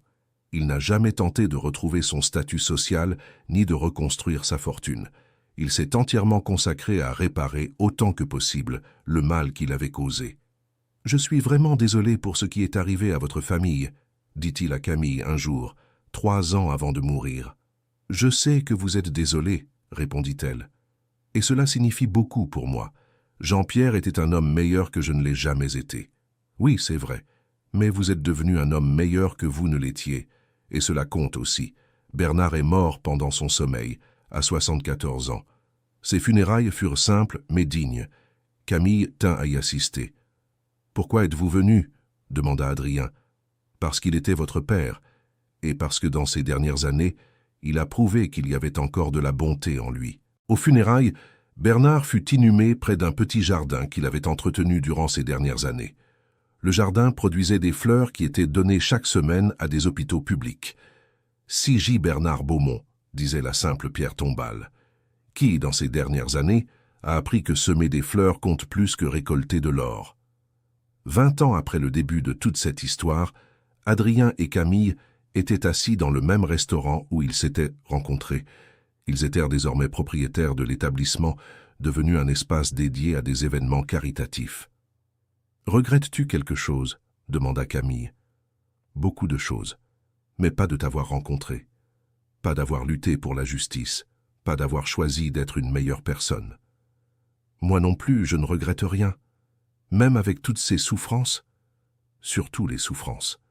Il n'a jamais tenté de retrouver son statut social ni de reconstruire sa fortune. Il s'est entièrement consacré à réparer autant que possible le mal qu'il avait causé. « Je suis vraiment désolé pour ce qui est arrivé à votre famille, » dit-il à Camille un jour, 3 ans avant de mourir. « Je sais que vous êtes désolé, » répondit-elle. « Et cela signifie beaucoup pour moi. Jean-Pierre était un homme meilleur que je ne l'ai jamais été. Oui, c'est vrai, mais vous êtes devenu un homme meilleur que vous ne l'étiez, et cela compte aussi. Bernard est mort pendant son sommeil, à 74 ans. Ses funérailles furent simples mais dignes. Camille tint à y assister. « Pourquoi êtes-vous venu ?» demanda Adrien. « Parce qu'il était votre père, et parce que dans ces dernières années, il a prouvé qu'il y avait encore de la bonté en lui. » Aux funérailles, Bernard fut inhumé près d'un petit jardin qu'il avait entretenu durant ces dernières années. Le jardin produisait des fleurs qui étaient données chaque semaine à des hôpitaux publics. « C.J. Bernard Beaumont », disait la simple pierre tombale. Qui, dans ces dernières années, a appris que semer des fleurs compte plus que récolter de l'or. 20 ans après le début de toute cette histoire, Adrien et Camille étaient assis dans le même restaurant où ils s'étaient rencontrés. Ils étaient désormais propriétaires de l'établissement, devenu un espace dédié à des événements caritatifs. « Regrettes-tu quelque chose ?» demanda Camille. « Beaucoup de choses, mais pas de t'avoir rencontré, pas d'avoir lutté pour la justice, pas d'avoir choisi d'être une meilleure personne. Moi non plus, je ne regrette rien, même avec toutes ces souffrances, surtout les souffrances.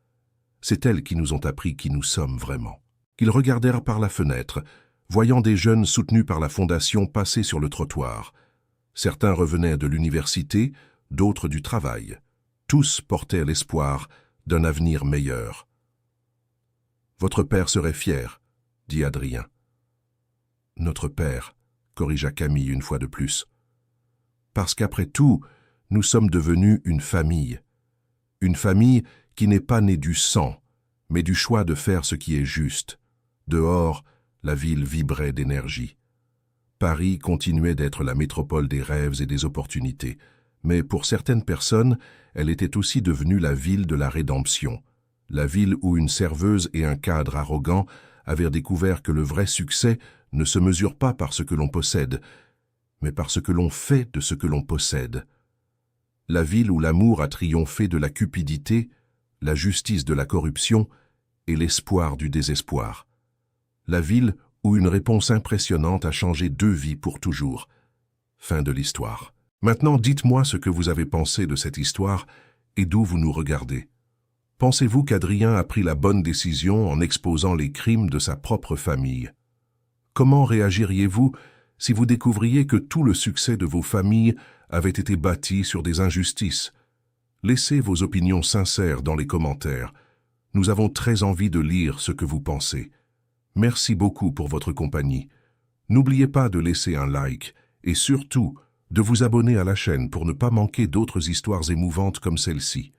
C'est elles qui nous ont appris qui nous sommes vraiment. » Ils regardèrent par la fenêtre, voyant des jeunes soutenus par la Fondation passer sur le trottoir. Certains revenaient de l'université, d'autres du travail. Tous portaient l'espoir d'un avenir meilleur. « Votre père serait fier, » dit Adrien. « Notre père, » corrigea Camille une fois de plus. « Parce qu'après tout, nous sommes devenus une famille. Une famille qui n'est pas née du sang, mais du choix de faire ce qui est juste. Dehors, la ville vibrait d'énergie. Paris continuait d'être la métropole des rêves et des opportunités, mais pour certaines personnes, elle était aussi devenue la ville de la rédemption, la ville où une serveuse et un cadre arrogant avaient découvert que le vrai succès ne se mesure pas par ce que l'on possède, mais par ce que l'on fait de ce que l'on possède. La ville où l'amour a triomphé de la cupidité, la justice de la corruption et l'espoir du désespoir. La ville où une réponse impressionnante a changé 2 vies pour toujours. Fin de l'histoire. Maintenant, dites-moi ce que vous avez pensé de cette histoire et d'où vous nous regardez. Pensez-vous qu'Adrien a pris la bonne décision en exposant les crimes de sa propre famille? Comment réagiriez-vous si vous découvriez que tout le succès de vos familles avait été bâti sur des injustices? Laissez vos opinions sincères dans les commentaires. Nous avons très envie de lire ce que vous pensez. Merci beaucoup pour votre compagnie. N'oubliez pas de laisser un like et surtout de vous abonner à la chaîne pour ne pas manquer d'autres histoires émouvantes comme celle-ci.